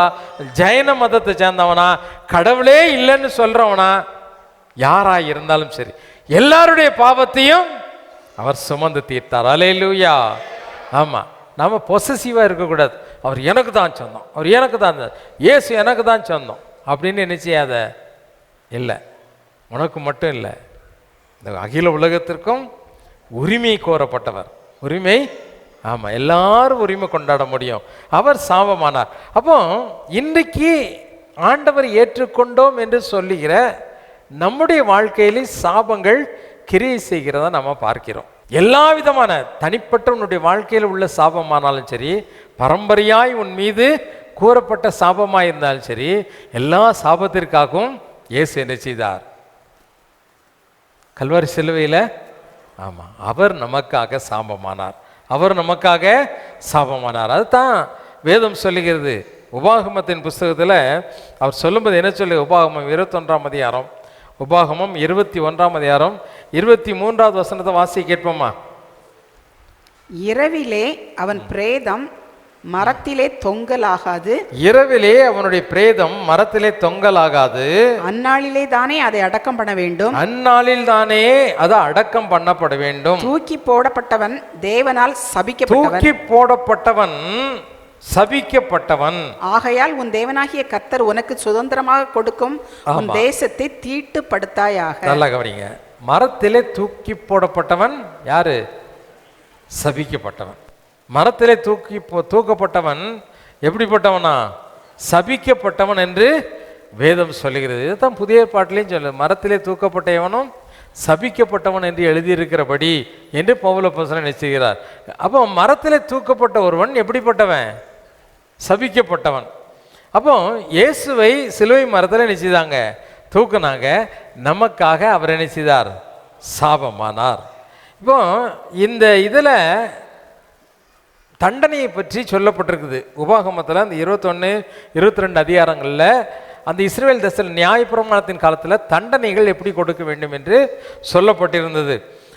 ஜைன மதத்தை சேர்ந்தவனா, கடவுளே இல்லைன்னு சொல்றவனா, யாரா இருந்தாலும் சரி, எல்லாருடைய பாவத்தையும் அவர் சுமந்து தீர்த்தார். அல்லேலூயா. ஆமா, நாம பொசசிவா இருக்கக்கூடாது. அவர் எனக்கு தான் சொந்தம், அவர் எனக்கு தான், இயேசு எனக்கு தான் சொந்தம் அப்படின்னு என்ன செய்யாத. இல்லை, உனக்கு மட்டும் இல்லை, இந்த அகில உலகத்திற்கும் உரிமை கோரப்பட்டவர். உரிமை, ஆமாம், எல்லாரும் உரிமை கொண்டாட முடியும். அவர் சாபமானார். அப்போ இன்றைக்கு ஆண்டவர் ஏற்றுக்கொண்டோம் என்று சொல்லுகிற நம்முடைய வாழ்க்கையிலே சாபங்கள் கிரியை செய்கிறத நம்ம பார்க்கிறோம். எல்லா விதமான தனிப்பட்ட உன்னுடைய வாழ்க்கையில் உள்ள சாபமானாலும் சரி, பரம்பரையாய் உன் மீது கூறப்பட்ட சாபமாக இருந்தாலும் சரி, எல்லா சாபத்திற்காகவும் இயேசு என்ன செய்தார்? கல்வாரி சிலுவையில், ஆமாம், அவர் நமக்காக சாபமானார், அவர் நமக்காக சாபமானார். அதுதான் வேதம் சொல்லுகிறது. உபாகமத்தின் புஸ்தகத்தில் அவர் சொல்லும்போது என்ன சொல்லு? உபாகமம் 21ஆம் அதிகாரம், உபாகமம் 21ஆம் அதிகாரம் 23வது வசனத்தை வாசி கேட்போமா? இரவிலே அவன் பிரேதம் மரத்திலே தொங்கலாகாது, இரவிலே அவனுடைய பிரேதம் மரத்திலே தொங்கலாகாது, அந்நாளிலே தானே அதை அடக்கம் பண்ண வேண்டும், அந்நாளில் தானே அது அடக்கம் பண்ணப்பட வேண்டும். தூக்கி போடப்பட்டவன் தேவனால் சபிக்கப்பட்டவன், தூக்கி போடப்பட்டவன் சபிக்கப்பட்டவன். ஆகையால் உன் தேவனாகிய கர்த்தர் உனக்கு சுதந்திரமாக கொடுக்கும் உன் ஆமா. தேசத்தை தீட்டுப்படுத்தாயாக. நல்லா கவனிங்க, மரத்திலே தூக்கி போடப்பட்டவன் யாரு? சபிக்கப்பட்டவன். மரத்திலே தூக்கப்பட்டவன் எப்படிப்பட்டவனா? சபிக்கப்பட்டவன் என்று வேதம் சொல்லுகிறது. இதுதான் புதிய பாட்டிலையும் சொல்லு, மரத்திலே தூக்கப்பட்ட எவனும் சபிக்கப்பட்டவன் என்று எழுதியிருக்கிறபடி என்று பவுல் அப்போஸ்தலன் நிச்சயிக்கிறார். அப்போ மரத்திலே தூக்கப்பட்ட ஒருவன் எப்படிப்பட்டவன்? சபிக்கப்பட்டவன். அப்போ இயேசுவை சிலுவை மரத்தில் நிச்சயிதாங்க, தூக்குனாங்க, நமக்காக அவர் என்ன செய்தார்? சாபமானார். இப்போ இந்த இதில் தண்டனையை பற்றி சொல்லப்பட்டிருக்குது. உபாகமத்தில் அந்த 21, 22 அதிகாரங்களில் அந்த இஸ்ரவேல் தேசத்தில் நியாயப்பிரமாணத்தின் காலத்தில் தண்டனைகள் எப்படி கொடுக்க வேண்டும் என்று சொல்லப்பட்டிருந்தது.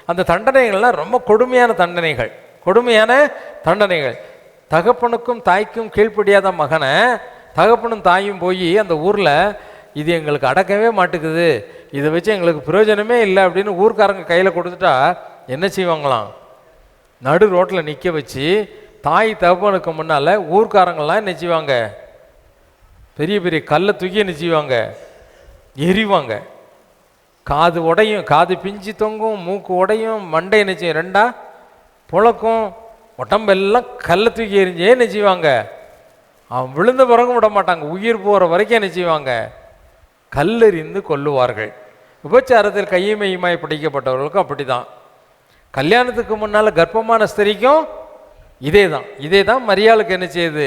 அந்த தண்டனைகள்லாம் ரொம்ப கொடுமையான தண்டனைகள், கொடுமையான தண்டனைகள். தகப்பனுக்கும் தாய்க்கும் கீழ்ப்படியாத மகனை தகப்பனும் தாயும் போய் அந்த ஊரில் இது எங்களுக்கு அடக்கவே மாட்டுக்குது, இதை வச்சு எங்களுக்கு பிரயோஜனமே இல்லை அப்படின்னு ஊர்க்காரங்க கையில் கொடுத்துட்டா என்ன செய்வாங்களாம்? நடு ரோட்டில் நிற்க வச்சு தாய் தகப்பனுக்கு முன்னால் ஊர்க்காரங்கள்லாம் என்ன செய்வாங்க? பெரிய பெரிய கல்லை தூக்கி என்ன செய்வாங்க? எரிவாங்க. காது உடையும், காது பிஞ்சு தொங்கும், மூக்கு உடையும், மண்டை என்ன செய்யும்? ரெண்டா புழக்கும், உடம்பெல்லாம் கல்லை தூக்கி எரிஞ்சே என்ன செய்வாங்க? அவன் விழுந்த பிறகும் விட மாட்டாங்க, உயிர் போகிற வரைக்கும் என்ன செய்வாங்க? கல்லெறிந்து கொல்லுவார்கள். விபச்சாரத்தில் கையுமையுமாய் பிடிக்கப்பட்டவர்களுக்கும் அப்படி தான். கல்யாணத்துக்கு முன்னால் கர்ப்பமான ஸ்திரிக்கும் இதே தான் மரியாளுக்கு என்ன செய்யுது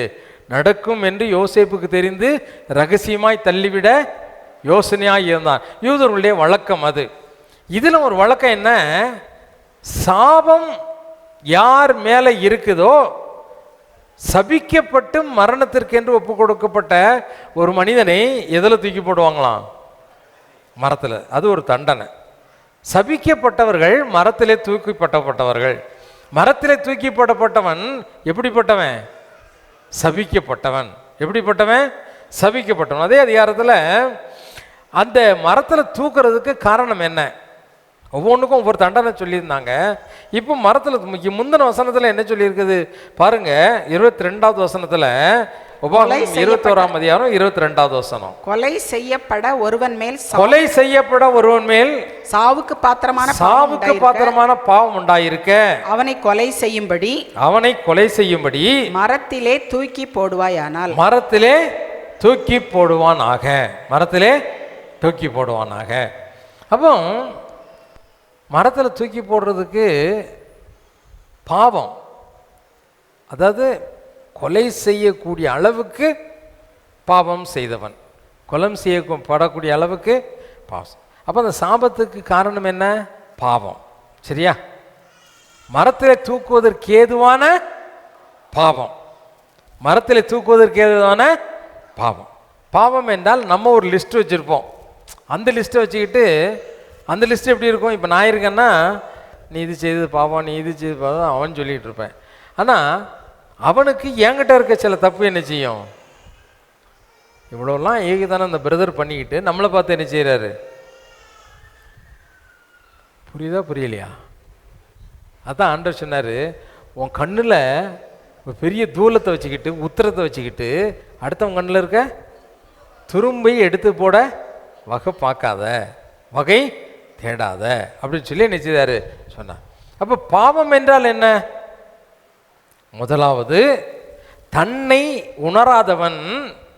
நடக்கும் என்று யோசேப்புக்கு தெரிந்து ரகசியமாய் தள்ளிவிட யோசனையாய் இருந்தான். யூதர்களுடைய வழக்கம் அது. இதில் ஒரு வழக்கம் என்ன? சாபம் யார் மேலே இருக்குதோ, சபிக்கப்பட்டு மரணத்திற்கென்று ஒப்பு கொடுக்கப்பட்ட ஒரு மனிதனை எதில் தூக்கி போடுவாங்களாம்? மரத்தில். அது ஒரு தண்டனை. சபிக்கப்பட்டவர்கள் மரத்திலே தூக்கிப்பட்டவர்கள். மரத்திலே தூக்கி போடப்பட்டவன் எப்படிப்பட்டவன்? சபிக்கப்பட்டவன். எப்படிப்பட்டவன்? சபிக்கப்பட்டவன். அதே அதிகாரத்தில் அந்த மரத்தில் தூக்குறதுக்கு காரணம் என்ன? ஒவ்வொன்றுக்கும் ஒவ்வொரு தண்டனை சொல்லியிருந்தாங்க. இப்போ மரத்தில் முந்தின வசனத்தில் என்ன சொல்லியிருக்குது பாருங்க, 22வது வசனத்தில், உபாகமம் 21ஆம் அதிகாரம் 22வது வசனம். கொலை செய்யப்பட ஒருவன் மேல் சாவுக்கு பாத்திரமான பாவம் உண்டாயிருக்க அவனை கொலை செய்யும்படி மரத்திலே தூக்கி போடுவாயானால், மரத்திலே தூக்கி போடுவானாக. அப்போ மரத்தில் தூக்கி போடுறதுக்கு பாவம், அதாவது கொலை செய்யக்கூடிய அளவுக்கு பாவம் செய்தவன், கொலை செய்யப்படக்கூடிய அளவுக்கு பாவம். அப்போ அந்த சாபத்துக்கு காரணம் என்ன? பாவம். சரியா? மரத்தில் தூக்குவதற்கு ஏதுவான பாவம், மரத்தில் தூக்குவதற்கு ஏதுவான பாவம். பாவம் என்றால் நம்ம ஒரு லிஸ்ட் வச்சுருப்போம். அந்த லிஸ்ட்டை வச்சுக்கிட்டு, அந்த லிஸ்ட் எப்படி இருக்கும்? இப்போ நான் இருக்கேன்னா, நீ இது செய்தது பாவம், நீ இது செய்து பாவம் அவன் சொல்லிகிட்டு இருப்பேன். ஆனால் அவனுக்கு என்கிட்ட இருக்க சில தப்பு என்ன செய்யும்? இவ்வளோலாம் ஏகுதானே அந்த பிரதர் பண்ணிக்கிட்டு நம்மளை பார்த்து என்ன செய்கிறாரு? புரியுதா புரியலையா? அதான் ஆண்டவர் சொன்னார், உன் கண்ணில் ஒரு பெரிய தூலத்தை வச்சுக்கிட்டு, உத்திரத்தை வச்சுக்கிட்டு, அடுத்தவன் கண்ணில் இருக்க துரும்பை எடுத்து போட வகை தேடாத அப்படின்னு சொல்லி என்ன செய்தாரு சொன்னார். அப்போ பாவம் என்றால் என்ன? முதலாவது, தன்னை உணராதவன்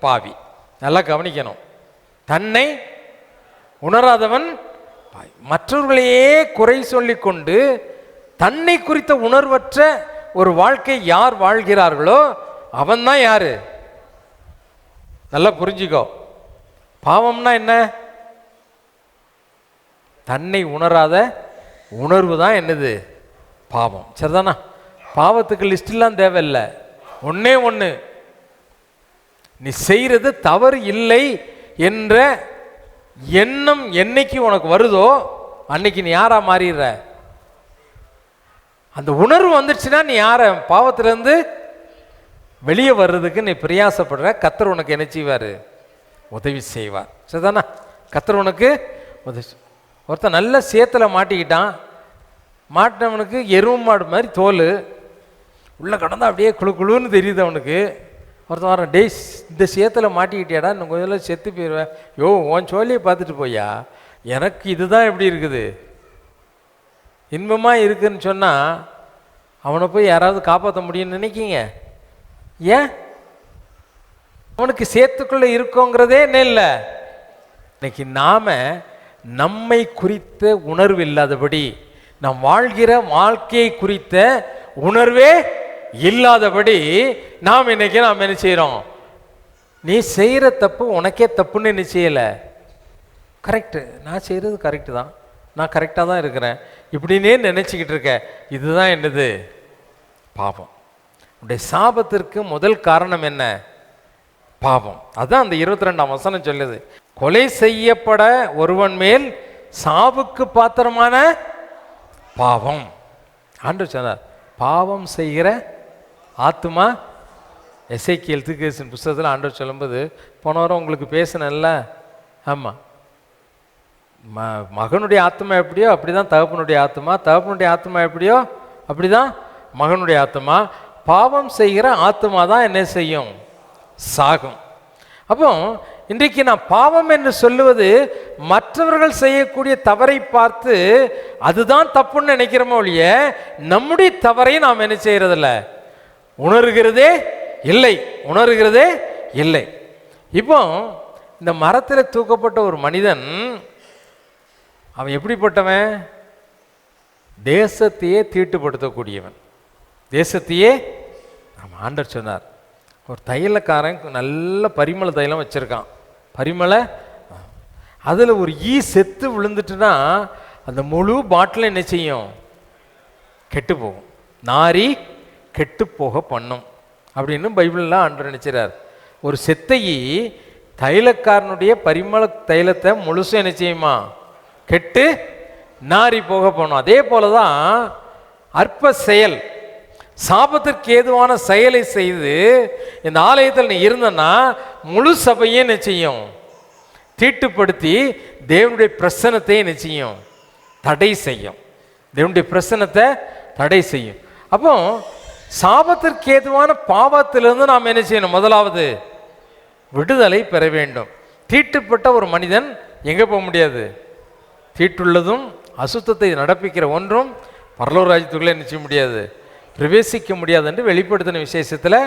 பாவி. நல்லா கவனிக்கணும். தன்னை உணராதவன் பாவி. மற்றவர்களையே குறை சொல்லி கொண்டு தன்னை குறித்த உணர்வற்ற ஒரு வாழ்க்கை யார் வாழ்கிறார்களோ அவன்தான் யாரு? நல்லா புரிஞ்சுக்கோ. பாவம்னா என்ன? தன்னை உணராத உணர்வு தான் என்னது? பாவம். சரிதானா? பாவத்துக்கு லிஸ்டெல்லாம் தேவையில்லை. ஒன்று நீ செய்கிறது தவறு இல்லை என்ற எண்ணம் என்னைக்கு உனக்கு வருதோ அன்னைக்கு நீ யாரா மாறிடுற. அந்த உணர்வு வந்துடுச்சுன்னா நீ யார பாவத்திலேருந்து வெளியே வர்றதுக்கு நீ பிரயாசப்படுற, கர்த்தர் உனக்கு என்ன செய்வார்? உதவி செய்வார். சரிதானா? கர்த்தர் உனக்கு உதவி. ஒருத்தன் நல்ல சேத்துல மாட்டிக்கிட்டான். மாட்டினவனுக்கு எருவு மாடு மாதிரி தோல் உள்ளே கடந்தா அப்படியே குழு குழுன்னு தெரியுது அவனுக்கு. ஒருத்தன் வரான், டேய் இந்த சேத்துல மாட்டிக்கிட்டியாடா, இன்னும் கொஞ்சம் செத்து போயிடுவேன். யோ உன் சோழியை பார்த்துட்டு போயா, எனக்கு இதுதான் எப்படி இருக்குது, இன்பமாக இருக்குதுன்னு சொன்னால் அவனை போய் யாராவது காப்பாற்ற முடியும்னு நினைக்கிங்க? ஏன்? அவனுக்கு சேத்துக்குள்ளே இருக்கோங்கிறதே என்ன இல்லை. இன்னைக்கு நாம் நம்மை குறித்த உணர்வு இல்லாதபடி, நாம் வாழ்கிற வாழ்க்கையை குறித்த உணர்வே இல்லாதபடி நாம் இன்னைக்கு நாம் என்ன செய்கிறோம்? நீ செய்கிற தப்பு உனக்கே தப்புன்னு என்ன செய்யலை. கரெக்டு, நான் செய்கிறது கரெக்டு தான், நான் கரெக்டாக தான் இருக்கிறேன் இப்படின்னே நினச்சிக்கிட்டு இருக்கேன். இதுதான் என்னது? பாவம். உடைய சாபத்திற்கு முதல் காரணம் என்ன? பாவம். அதான் அந்த 22ஆம் வசனம் சொல்லுது, கொலை செய்யப்பட ஒருவன் மேல் சாவுக்கு பாத்திரமான பாவம். ஆண்டவர் சொன்னார், பாவம் செய்கிற ஆத்துமா. எசேக்கியேல் தீர்க்கதரிசன புத்தகத்தில் ஆண்டவர் சொல்லும்போது, போன வாரம் உங்களுக்கு பேசினேன்ல, ஆமாம், மகனுடைய ஆத்மா எப்படியோ அப்படிதான் தகப்பனுடைய ஆத்மா, தகப்பனுடைய ஆத்மா எப்படியோ அப்படிதான் மகனுடைய ஆத்மா. பாவம் செய்கிற ஆத்மா தான் என்ன செய்யும்? சாகும். அப்போ இன்றைக்கு நான் பாவம் என்று சொல்லுவது மற்றவர்கள் செய்யக்கூடிய தவறை பார்த்து அதுதான் தப்புன்னு நினைக்கிறோமோ ஒழிய நம்முடைய தவறை நாம் என்ன செய்யறதில்ல, உணர்கிறதே இல்லை, உணர்கிறதே இல்லை. இப்போ இந்த மரத்தில் தூக்கப்பட்ட ஒரு மனிதன், அவன் எப்படிப்பட்டவன்? தேசத்தையே தீட்டுப்படுத்தக்கூடியவன், தேசத்தையே. நம்ம ஆண்டவர் சொன்னார், ஒரு தைலக்காரன் நல்ல பரிமள தைலம் வச்சுருக்கான், பரிமள, அதில் ஒரு ஈ செத்து விழுந்துட்டுனா அந்த முழு பாட்டிலும் என்ன செய்யும்? கெட்டு போகும், நாரி கெட்டு போக பண்ணும் அப்படின்னு பைபிள்லாம் ஆண்டவர் நினைச்சார். ஒரு செத்த ஈ தைலக்காரனுடைய பரிமள தைலத்தை முழுசும் என்ன செய்யுமா? கெட்டு நாரி போக போனோம். அதே போல தான் அற்ப செயல், சாபத்திற்கு ஏதுவான செயலை செய்து இந்த ஆலயத்தில் நீ இருந்தன்னா முழு சபையே என்ன செய்யும்? தீட்டுப்படுத்தி தேவனுடைய பிரசன்னத்தை என்ன செய்யும்? தடை செய்யும், தேவனுடைய பிரசன்னத்தை தடை செய்யும். அப்போ சாபத்திற்கு ஏதுவான பாவத்திலிருந்து நாம் என்ன செய்யணும்? முதலாவது விடுதலை பெற வேண்டும். தீட்டுப்பட்ட ஒரு மனிதன் எங்கே போக முடியாது? தீட்டுள்ளதும் அசுத்தத்தை நடப்பிக்கிற ஒன்றும் பரலோக ராஜ்யத்துக்குள்ளே என்ன செய்ய முடியாது? பிரவேசிக்க முடியாது என்று வெளிப்படுத்தின விசேஷத்தில்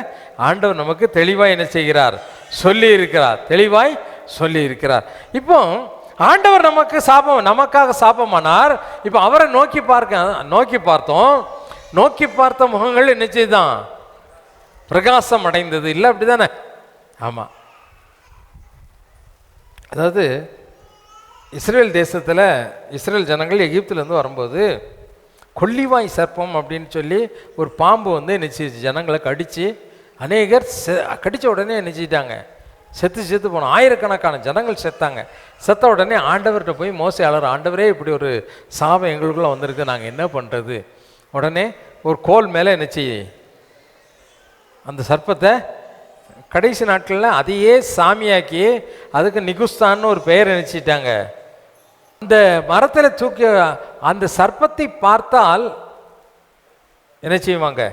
ஆண்டவர் நமக்கு தெளிவாய் என்ன செய்கிறார்? சொல்லி இருக்கிறார், தெளிவாய் சொல்லி இருக்கிறார். இப்போ ஆண்டவர் நமக்கு சாபம், நமக்காக சாபமானார். இப்போ அவரை நோக்கி பார்த்தோம், நோக்கி பார்த்த முகங்கள் என்ன செய்தான்? பிரகாசம் அடைந்தது. இல்லை அப்படிதானே? ஆமாம். அதாவது இஸ்ரேல் தேசத்தில் இஸ்ரேல் ஜனங்கள் எகிப்திலேருந்து வரும்போது கொல்லிவாய் சர்ப்பம் அப்படின்னு சொல்லி ஒரு பாம்பு வந்து என்ன செய்யுது? ஜனங்களை கடித்து அநேகர் கடித்த உடனே என்ன செஞ்சிட்டாங்க? செத்து போனோம். ஆயிரக்கணக்கான ஜனங்கள் செத்தாங்க. செத்த உடனே ஆண்டவர்கிட்ட போய் மோசே அலற, ஆண்டவரே இப்படி ஒரு சாபம் எங்களுக்குள்ளே வந்திருக்கு, நாங்கள் என்ன பண்ணுறது? உடனே ஒரு கோல் மேலே என்ன செய்ய அந்த சர்ப்பத்தை கடைசி நாட்களில் அதையே சாமியாக்கி அதுக்கு நிகுஸ்தான்னு ஒரு பெயர் நினச்சிட்டாங்க. அந்த மரத்தில் தூக்கி அந்த சர்ப்பத்தை பார்த்தால் என்ன செய்வாங்க?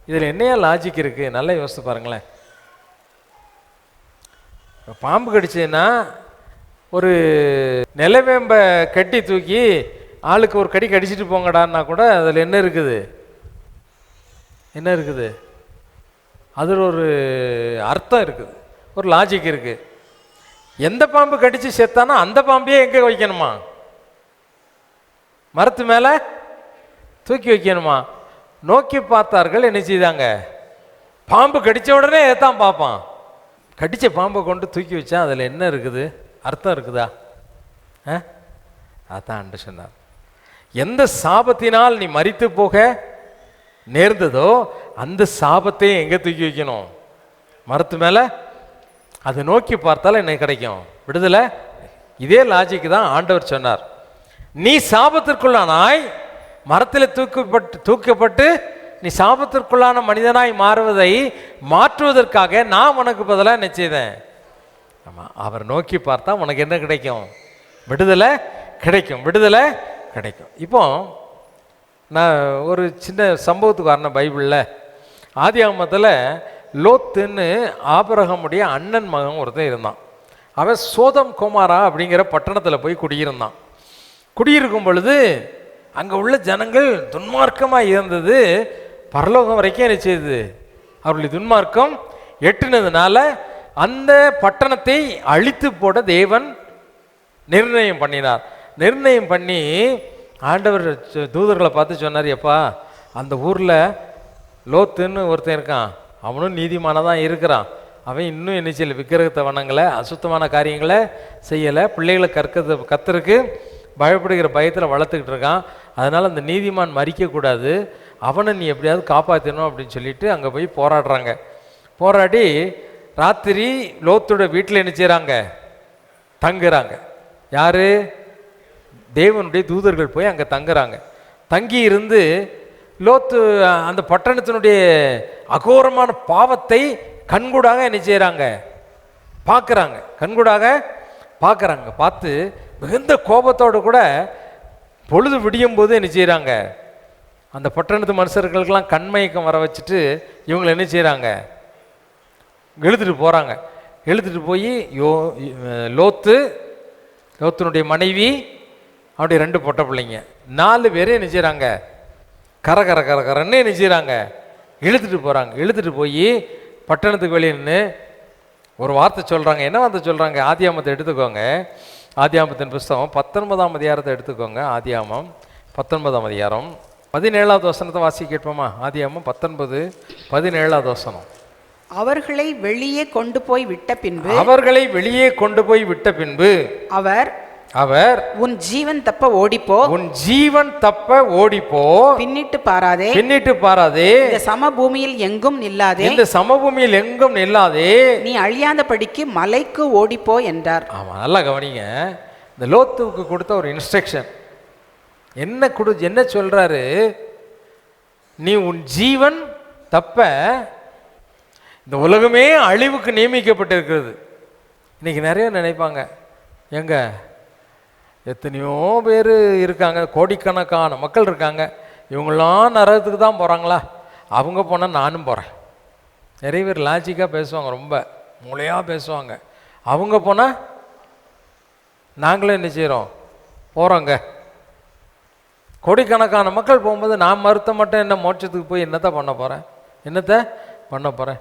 இதில் என்னையா லாஜிக் இருக்குது? நல்லா யோசித்து பாருங்களேன். பாம்பு கடிச்சதுன்னா ஒரு நிலவேம்பை கட்டி தூக்கி ஆளுக்கு ஒரு கடி கடிச்சிட்டு போங்கடான்னா கூட அதில் என்ன இருக்குது? என்ன இருக்குது? அதில் ஒரு அர்த்தம் இருக்குது, ஒரு லாஜிக் இருக்குது. எந்த பாம்பு கடிச்சு செத்தானா அந்த பாம்பையே எங்கே வைக்கணுமா? மரத்து மேலே தூக்கி வைக்கணுமா? நோக்கி பார்த்தார்கள். என்ன செய்தாங்க? பாம்பு கடித்த உடனே தான் பார்ப்பான். கடித்த பாம்பை கொண்டு தூக்கி வச்சா அதில் என்ன இருக்குது? அர்த்தம் இருக்குதா? அதான் ஆண்டு சொன்னார், எந்த சாபத்தினால் நீ மரித்து போக நேர்ந்ததோ அந்த சாபத்தையும் எங்கே தூக்கி வைக்கணும்? மரத்து மேலே. அதை நோக்கி பார்த்தாலும் என்ன கிடைக்கும்? விடுதலை. இதே லாஜிக் தான் ஆண்டவர் சொன்னார், நீ சாபத்திற்குள்ளானாய், மரத்தில் தூக்கப்பட்டு நீ சாபத்திற்குள்ளான மனிதனாய் மாறுவதை மாற்றுவதற்காக நான் உனக்கு பதிலாக என்ன செய்தேன். ஆமாம், அவர் நோக்கி பார்த்தா உனக்கு என்ன கிடைக்கும்? விடுதலை கிடைக்கும், விடுதலை கிடைக்கும். இப்போ நான் ஒரு சின்ன சம்பவத்துக்கு வரணும். பைபிளில் ஆதியாகமத்தில் லோத்துன்னு ஆபிரகாமுடைய அண்ணன் மகன் ஒருத்தன் இருந்தான். அவன் சோதம் குமாரா அப்படிங்கிற பட்டணத்தில் போய் குடியிருந்தான். குடியிருக்கும் பொழுது அங்கே உள்ள ஜனங்கள் துன்மார்க்கமாக இருந்தது. பரலோகம் வரைக்கும் என்ன செய்யுது? அவர்களுடைய துன்மார்க்கம் எட்டுனதுனால அந்த பட்டணத்தை அழித்து போட தேவன் நிர்ணயம் பண்ணினார். நிர்ணயம் பண்ணி ஆண்டவர் தூதர்களை பார்த்து சொன்னார், எப்பா அந்த ஊரில் லோத்துன்னு ஒருத்தன் இருக்கான், அவனும் நீதிமானாக தான் இருக்கிறான். அவன் இன்னும் என்ன செய்யலை? விக்கிரகத்தை வணங்கலை, அசுத்தமான காரியங்களை செய்யலை, பிள்ளைகளை கத்தருக்கு பயப்படுகிற பயத்தில் வளர்த்துக்கிட்டு இருக்கான். அதனால் அந்த நீதிமான் மறிக்கக்கூடாது, அவனை நீ எப்படியாவது காப்பாற்றணும் அப்படின்னு சொல்லிட்டு அங்கே போய் போராடுறாங்க. போராடி ராத்திரி லோத்தோட வீட்டில் என்ன செய்கிறாங்க? தங்குறாங்க. யார்? தேவனுடைய தூதர்கள் போய் அங்கே தங்குறாங்க. தங்கி இருந்து லோத்து அந்த பட்டணத்தினுடைய அகோரமான பாவத்தை கண்கூடாக என்ன செய்கிறாங்க? பார்க்குறாங்க. கண்கூடாக பார்க்குறாங்க. பார்த்து மிகுந்த கோபத்தோடு கூட பொழுது விடியும் போது என்ன செய்கிறாங்க? அந்த பட்டணத்து மனுஷர்களுக்கெல்லாம் கண்மயக்கம் வர வச்சுட்டு இவங்களை என்ன செய்கிறாங்க? இழுத்துட்டு போகிறாங்க. இழுத்துட்டு போய் லோத்தினுடைய மனைவி, அவருடைய 2 பொட்டை பிள்ளைங்க, 4 பேர் என்ன செய்கிறாங்க? கரன்னு என்ன செய்கிறாங்க? இழுத்துட்டு போகிறாங்க. இழுத்துட்டு போய் பட்டணத்துக்கு வெளியே நின்று ஒரு வார்த்தை சொல்கிறாங்க. என்ன வார்த்தை சொல்கிறாங்க? ஆதியாமத்தை எடுத்துக்கோங்க. ஆதியாமத்தின் புஸ்தகம் 19ஆம் அதிகாரத்தை எடுத்துக்கோங்க. ஆதியாமம் 19ஆம் அதிகாரம் 17வது வசனத்தை வாசி கேட்போமா? ஆதியாமம் 19:17வது வசனம். அவர்களை வெளியே கொண்டு போய் விட்ட பின்பு அவர் உன் ஜீவன் தப்ப ஓடிப்போ, பின்னிட்டு பாராதே, இந்த சமபூமியில் எங்கும் நில்லாதே, நீ அழியாதபடிக்கு மலைக்கு ஓடிப்போ என்றார். ஆமா, நல்லா கவனிங்க. இந்த லோத்துவுக்கு கொடுத்த ஒரு இன்ஸ்ட்ரக்ஷன் என்ன சொல்றாரு? நீ உன் ஜீவன் தப்ப, இந்த உலகமே அழிவுக்கு நியமிக்கப்பட்டிருக்கிறது. இன்னைக்கு நிறைய நினைப்பாங்க, எங்க எத்தனையோ பேர் இருக்காங்க, கோடிக்கணக்கான மக்கள் இருக்காங்க, இவங்களாம் நரகத்துக்கு தான் போகிறாங்களா? அவங்க போனால் நானும் போகிறேன். நிறைய பேர் லாஜிக்காக பேசுவாங்க, ரொம்ப மூளையாக பேசுவாங்க. அவங்க போனால் நாங்களும் என்ன செய்கிறோம்? போகிறோங்க. கோடிக்கணக்கான மக்கள் போகும்போது நான் மறுத்த மட்டும் என்ன மோட்சத்துக்கு போய் என்னத்தை பண்ண போகிறேன்?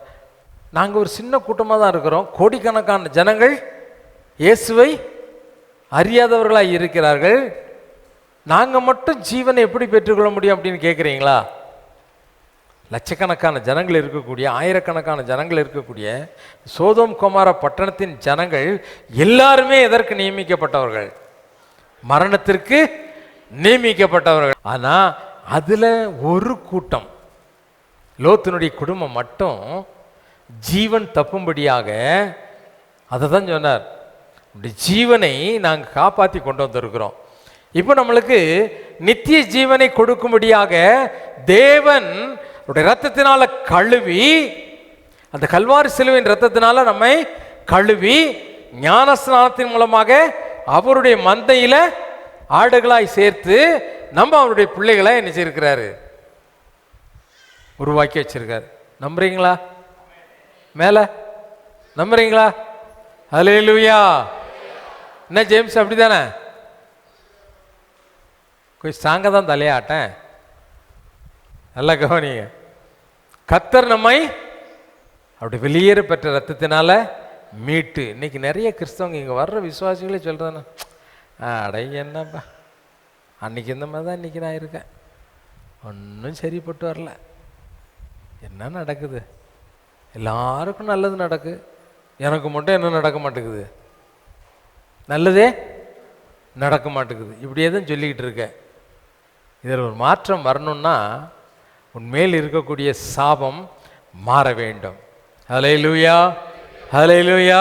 நாங்கள் ஒரு சின்ன கூட்டமாக தான் இருக்கிறோம். கோடிக்கணக்கான ஜனங்கள் இயேசுவை அறியாதவர்களாக இருக்கிறார்கள். நாங்கள் மட்டும் ஜீவனை எப்படி பெற்றுக்கொள்ள முடியும் அப்படின்னு கேட்குறீங்களா? லட்சக்கணக்கான ஜனங்கள் இருக்கக்கூடிய, ஆயிரக்கணக்கான ஜனங்கள் இருக்கக்கூடிய சோதோம் கொமாரா பட்டணத்தின் ஜனங்கள் எல்லாருமே எதற்கு நியமிக்கப்பட்டவர்கள்? மரணத்திற்கு நியமிக்கப்பட்டவர்கள். ஆனால் அதில் ஒரு கூட்டம், லோத்தினுடைய குடும்பம் மட்டும் ஜீவன் தப்பும்படியாக, அதை தான் சொன்னார், ஜீவனை நாங்கள் காப்பாற்றி கொண்டு வந்திருக்கிறோம். இப்போ நம்மளுக்கு நித்திய ஜீவனை கொடுக்கும்படியாக தேவன் இரத்தத்தினால கழுவி, அந்த கல்வாரி சிலுவையின் இரத்தத்தினால நம்மை கழுவி, ஞானஸ்நானத்தின் மூலமாக அவருடைய மந்தையில் ஆடுகளாய் சேர்த்து நம்ம அவருடைய பிள்ளைகளை என்ன செய்திருக்கிறாரு? உருவாக்கி வச்சிருக்காரு. நம்புறீங்களா? மேலே நம்புறீங்களா? ஹல்லேலூயா. என்ன ஜேம்ஸ், அப்படி தானே? கொஞ்சம் ஸ்ட்ராங்காக தான் தலையாட்டேன். நல்லா கவனிங்க. கர்த்தர் நம்மை அப்படி வெளியேற பெற்ற ரத்தத்தினால மீட்டு. இன்னைக்கு நிறைய கிறிஸ்தவங்க இங்கே வர்ற விசுவாசிகளே சொல்கிறேன்னு, அடைய என்னப்பா, அன்னைக்கு இந்த மாதிரி தான் இன்றைக்கி நான் இருக்கேன், ஒன்றும் சரிப்பட்டு வரல. என்ன நடக்குது? எல்லாருக்கும் நல்லது நடக்கு, எனக்கு மட்டும் என்ன நடக்க மாட்டேங்குது? நல்லதே நடக்க மாட்டேங்குது. இப்படியே தான் சொல்லிக்கிட்டு இருக்கேன். இதில் ஒரு மாற்றம் வரணும்னா உன்மேல் இருக்கக்கூடிய சாபம் மாற வேண்டும். ஹல்லேலூயா, ஹல்லேலூயா.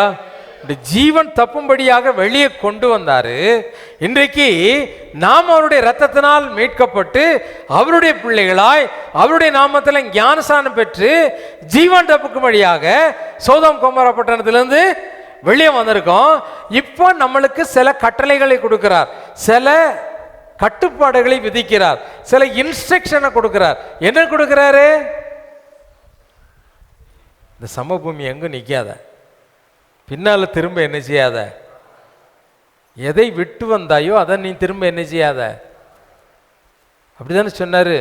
ஜீவன் தப்பும்படியாக வெளியே கொண்டு வந்தாரு. இன்றைக்கு நாம் அவருடைய இரத்தத்தினால் மீட்கப்பட்டு அவருடைய பிள்ளைகளாய் அவருடைய நாமத்தில் ஞானஸ்நானம் பெற்று ஜீவன் தப்புக்கும்படியாக சோதோம் கொமோரா பட்டணத்திலிருந்து வெளியே வந்திருக்கோம். இப்போ நம்மளுக்கு சில கட்டளைகளை கொடுக்கிறார், சில கட்டுப்பாடுகளை விதிக்கிறார், சில இன்ஸ்ட்ரக்ஷனை கொடுக்கிறார். என்ன கொடுக்கிறாரு? இந்த சமபூமி எங்கும் நிற்காத, பின்னால திரும்ப என்ன செய்யாத, எதை விட்டு வந்தாயோ அதை நீ திரும்ப என்ன செய்யாத. அப்படிதானே சொன்னாரு.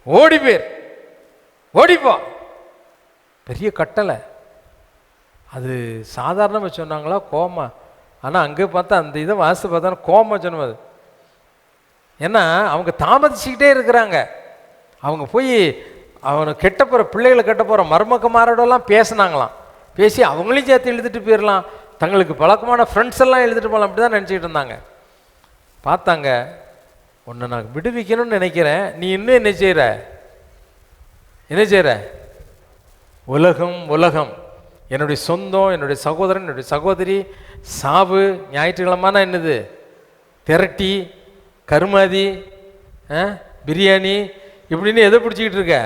ஓடி பேர் ஓடிப்போ. பெரிய கட்டளை. அது சாதாரணமாக சொன்னாங்களா கோமா? ஆனால் அங்கே பார்த்தா அந்த இதை வாசி பார்த்தா கோமா சொன்னது. ஏன்னா அவங்க தாமதிச்சுக்கிட்டே இருக்கிறாங்க. அவங்க போய் அவனை கெட்ட போகிற பிள்ளைகளை கெட்ட போகிற மருமக்கமாரோடலாம் பேசினாங்களாம். பேசி அவங்களையும் சேர்த்து எழுதிட்டு போயிடலாம், தங்களுக்கு பழக்கமான ஃப்ரெண்ட்ஸ் எல்லாம் எழுதிட்டு போகலாம், அப்படி தான் நினச்சிக்கிட்டு இருந்தாங்க. பார்த்தாங்க, உன்னை நான் விடுவிக்கணும்னு நினைக்கிறேன், நீ இன்னும் என்ன செய்கிற, என்ன செய்கிற? உலகம் உலகம், என்னுடைய சொந்தம், என்னுடைய சகோதரன், என்னுடைய சகோதரி, சாவு, ஞாயிற்றுக்கிழமான என்னது, திரட்டி, கருமாதி, பிரியாணி, இப்படின்னு எதை பிடிச்சிக்கிட்டு இருக்க?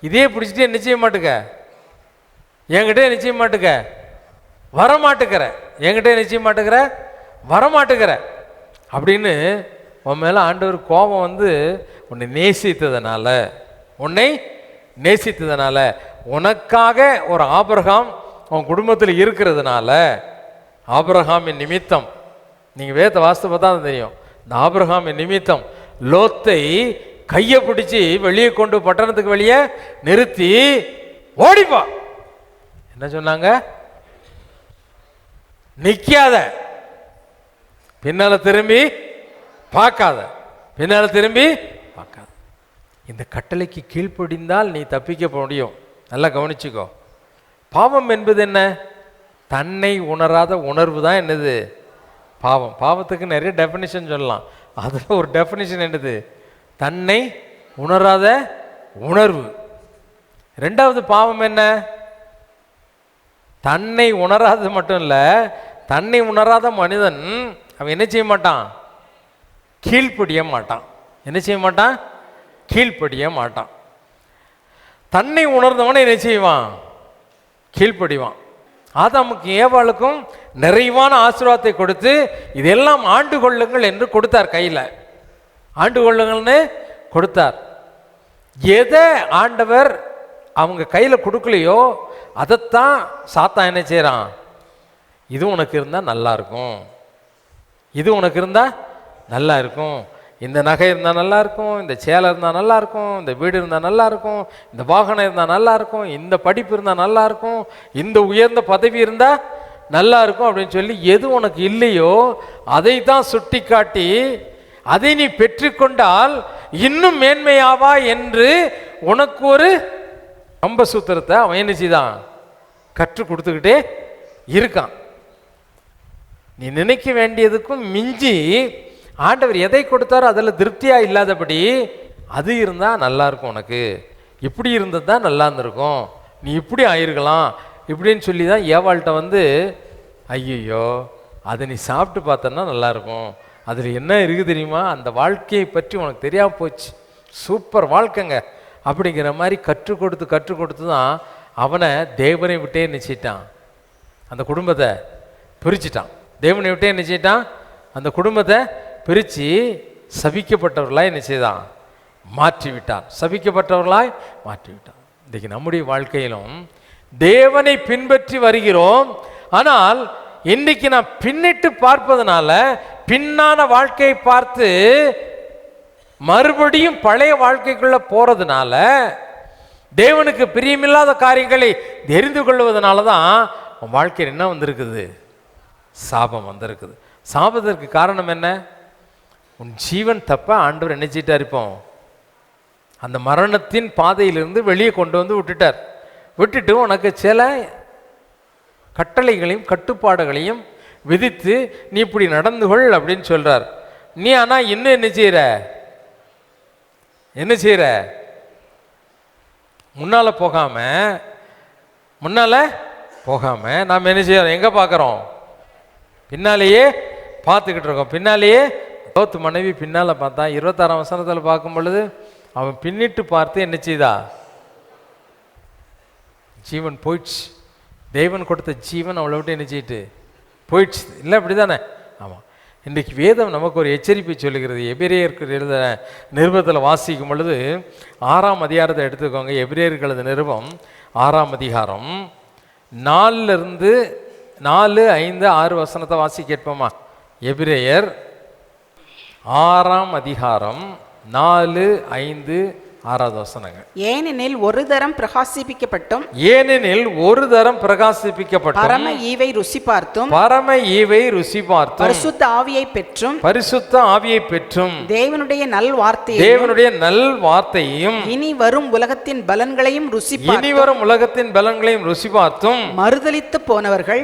இதே பிடிச்சிட்டு என்ன செய்ய மாட்டுக்க? என்கிட்ட என்ன செய்ய மாட்டுக்க? வரமாட்டுக்கிற. என்கிட்ட என்ன செய்ய மாட்டுக்கிற? வரமாட்டுக்கிற அப்படின்னு உன் மேலே ஆண்டவர் கோபம் வந்து உன்னை நேசித்ததுனால, உன்னை நேசித்ததுனால, உனக்காக ஒரு ஆபிரகாம் உன் குடும்பத்தில் இருக்கிறதுனால, ஆபிரகாமின் நிமித்தம், நீங்கள் வேத வாஸ்து பார்த்தா தான் தெரியும், இந்த ஆபிரகாமின் நிமித்தம் லோத்தை கையை பிடிச்சி வெளியே கொண்டு பட்டணத்துக்கு வெளியே நிறுத்தி ஓடிப்பா. என்ன சொன்னாங்க? நிக்காத, பின்னால திரும்பி பார்க்காத, பின்னால திரும்பி பார்க்காத. இந்த கட்டளைக்கு கீழ்ப்படிந்தால் நீ தப்பிக்க முடியும். நல்லா கவனிச்சுக்கோ. பாவம் என்பது என்ன? தன்னை உணராத உணர்வு தான் என்னது பாவம். பாவத்துக்கு நிறைய டெஃபினிஷன் சொல்லலாம். அதில் ஒரு டெஃபினிஷன் என்னது? தன்னை உணராத உணர்வு. ரெண்டாவது பாவம் என்ன? தன்னை உணராது மட்டும் இல்லை, தன்னை உணராத மனிதன் அவன் என்ன செய்ய மாட்டான்? கீழ்ப்படிய மாட்டான். என்ன செய்ய மாட்டான்? கீழ்ப்படிய மாட்டான். தன்னை உணர்ந்தவனை என்ன செய்வான்? கீழ்ப்படிவான். ஆதாமுக்கு ஏவாளுக்கும் நிறைவான ஆசீர்வாதத்தை கொடுத்து இதெல்லாம் ஆண்டு கொள்ளுங்கள் என்று கொடுத்தார். கையில் ஆண்டு கொள்ளுங்கள்னு கொடுத்தார். எதை ஆண்டவர் அவங்க கையில் கொடுக்கலையோ அதைத்தான் சாத்தான் என்ன செய்கிறான்? இது உனக்கு இருந்தால் நல்லா இருக்கும், இது உனக்கு இருந்தால் நல்லா இருக்கும், இந்த நகை இருந்தால் நல்லா இருக்கும், இந்த சேலை இருந்தால் நல்லா இருக்கும், இந்த வீடு இருந்தால் நல்லா இருக்கும், இந்த வாகனம் இருந்தால் நல்லா இருக்கும், இந்த படிப்பு இருந்தால் நல்லா இருக்கும், இந்த உயர்ந்த பதவி இருந்தால் நல்லா இருக்கும் அப்படின்னு சொல்லி எது உனக்கு இல்லையோ அதை தான் சுட்டி காட்டி, அதை நீ பெற்றுக்கொண்டால் இன்னும் மேன்மையாவா என்று உனக்கு ஒரு கம்பசூத்திரத்தை அவன் என்ன செய்தான்? கற்றுக் கொடுத்துக்கிட்டே இருக்கான். நீ நினைக்க வேண்டியதுக்கும் மிஞ்சி ஆண்டவர் எதை கொடுத்தாரோ அதில் திருப்தியா இல்லாதபடி அது இருந்தால் நல்லா இருக்கும், உனக்கு இப்படி இருந்தது தான் நல்லா இருந்திருக்கும், நீ இப்படி ஆயிருக்கலாம் இப்படின்னு சொல்லி தான் ஏவாள்கிட்ட வந்து, ஐயோ அதை நீ சாப்பிட்டு பார்த்தன்னா நல்லாயிருக்கும், அதில் என்ன இருக்குது தெரியுமா, அந்த வாழ்க்கையை பற்றி உனக்கு தெரியாமல் போச்சு, சூப்பர் வாழ்க்கைங்க அப்படிங்கிற மாதிரி கற்றுக் கொடுத்து தான் அவனை தேவனை விட்டே நிச்சயிட்டான், அந்த குடும்பத்தை பிரிச்சுட்டான். தேவனை விட்டே நிச்சயிட்டான், அந்த குடும்பத்தை பிரித்து சபிக்கப்பட்டவர்களாய் நிச்சயதான் மாற்றிவிட்டான், சபிக்கப்பட்டவர்களாய் மாற்றிவிட்டான். இன்றைக்கு நம்முடைய வாழ்க்கையிலும் தேவனை பின்பற்றி வருகிறோம். ஆனால் இன்றைக்கு நான் பின்னிட்டு பார்ப்பதனால, பின்னான வாழ்க்கையை பார்த்து மறுபடியும் பழைய வாழ்க்கைக்குள்ள போறதுனால, தேவனுக்கு பிரியமில்லாத காரியங்களை தெரிந்து கொள்வதனால தான் உன் வாழ்க்கையில் என்ன வந்திருக்குது? சாபம் வந்திருக்குது. சாபத்திற்கு காரணம் என்ன? உன் ஜீவன் தப்ப ஆண்டவர் என்ன செய்யிட்டார்? இப்போ அந்த மரணத்தின் பாதையிலிருந்து வெளியே கொண்டு வந்து விட்டுட்டு உனக்கு சில கட்டளைகளையும் கட்டுப்பாடுகளையும் விதித்து நீ இப்படி நடந்து கொள் அப்படின்னு சொல்றார். நீ ஆனா இன்னும் என்ன செய்யற? முன்னால போகாம முன்னால போகாமல் நாம் என்ன செய்யறோம்? எங்கே பார்க்குறோம்? பின்னாலேயே பார்த்துக்கிட்டு இருக்கோம். பின்னாலேயே லோத்து மனைவி பின்னால் பார்த்தா 26ஆம் வசனத்தில் பார்க்கும் பொழுது அவன் பின்னிட்டு பார்த்து என்ன செய்தா? ஜீவன் போயிடுச்சு. தேவன் கொடுத்த ஜீவன் அவளை விட்டு என்ன செய்யிட்டு போயிடுச்சு. இல்லை அப்படி தானே? ஆமாம். இன்றைக்கு வேதம் நமக்கு ஒரு எச்சரிப்பை சொல்லுகிறது. எபிரேயருக்கு எழுத நிருபத்தில் வாசிக்கும் பொழுது 6ஆம் அதிகாரத்தை எடுத்துக்கோங்க. எபிரேயருக்கு எழுத நிருபம் 6ஆம் அதிகாரம் 4 4, 5, 6 வசனத்தை வாசி கேட்போமா? எபிரேயர் 6ஆம் அதிகாரம் 4, 5, 6 வசனங்கள். ஏனெனில் ஒரு தரம் பிரகாசிப்பிக்கப்பட்டும் பரம ஈவை ருசி பார்த்தும் பரிசுத்த ஆவியை பெற்றும் தேவனுடைய நல் வார்த்தையையும் இனி வரும் உலகத்தின் பலன்களையும் ருசி பார்த்தும் மறுதலித்து போனவர்கள்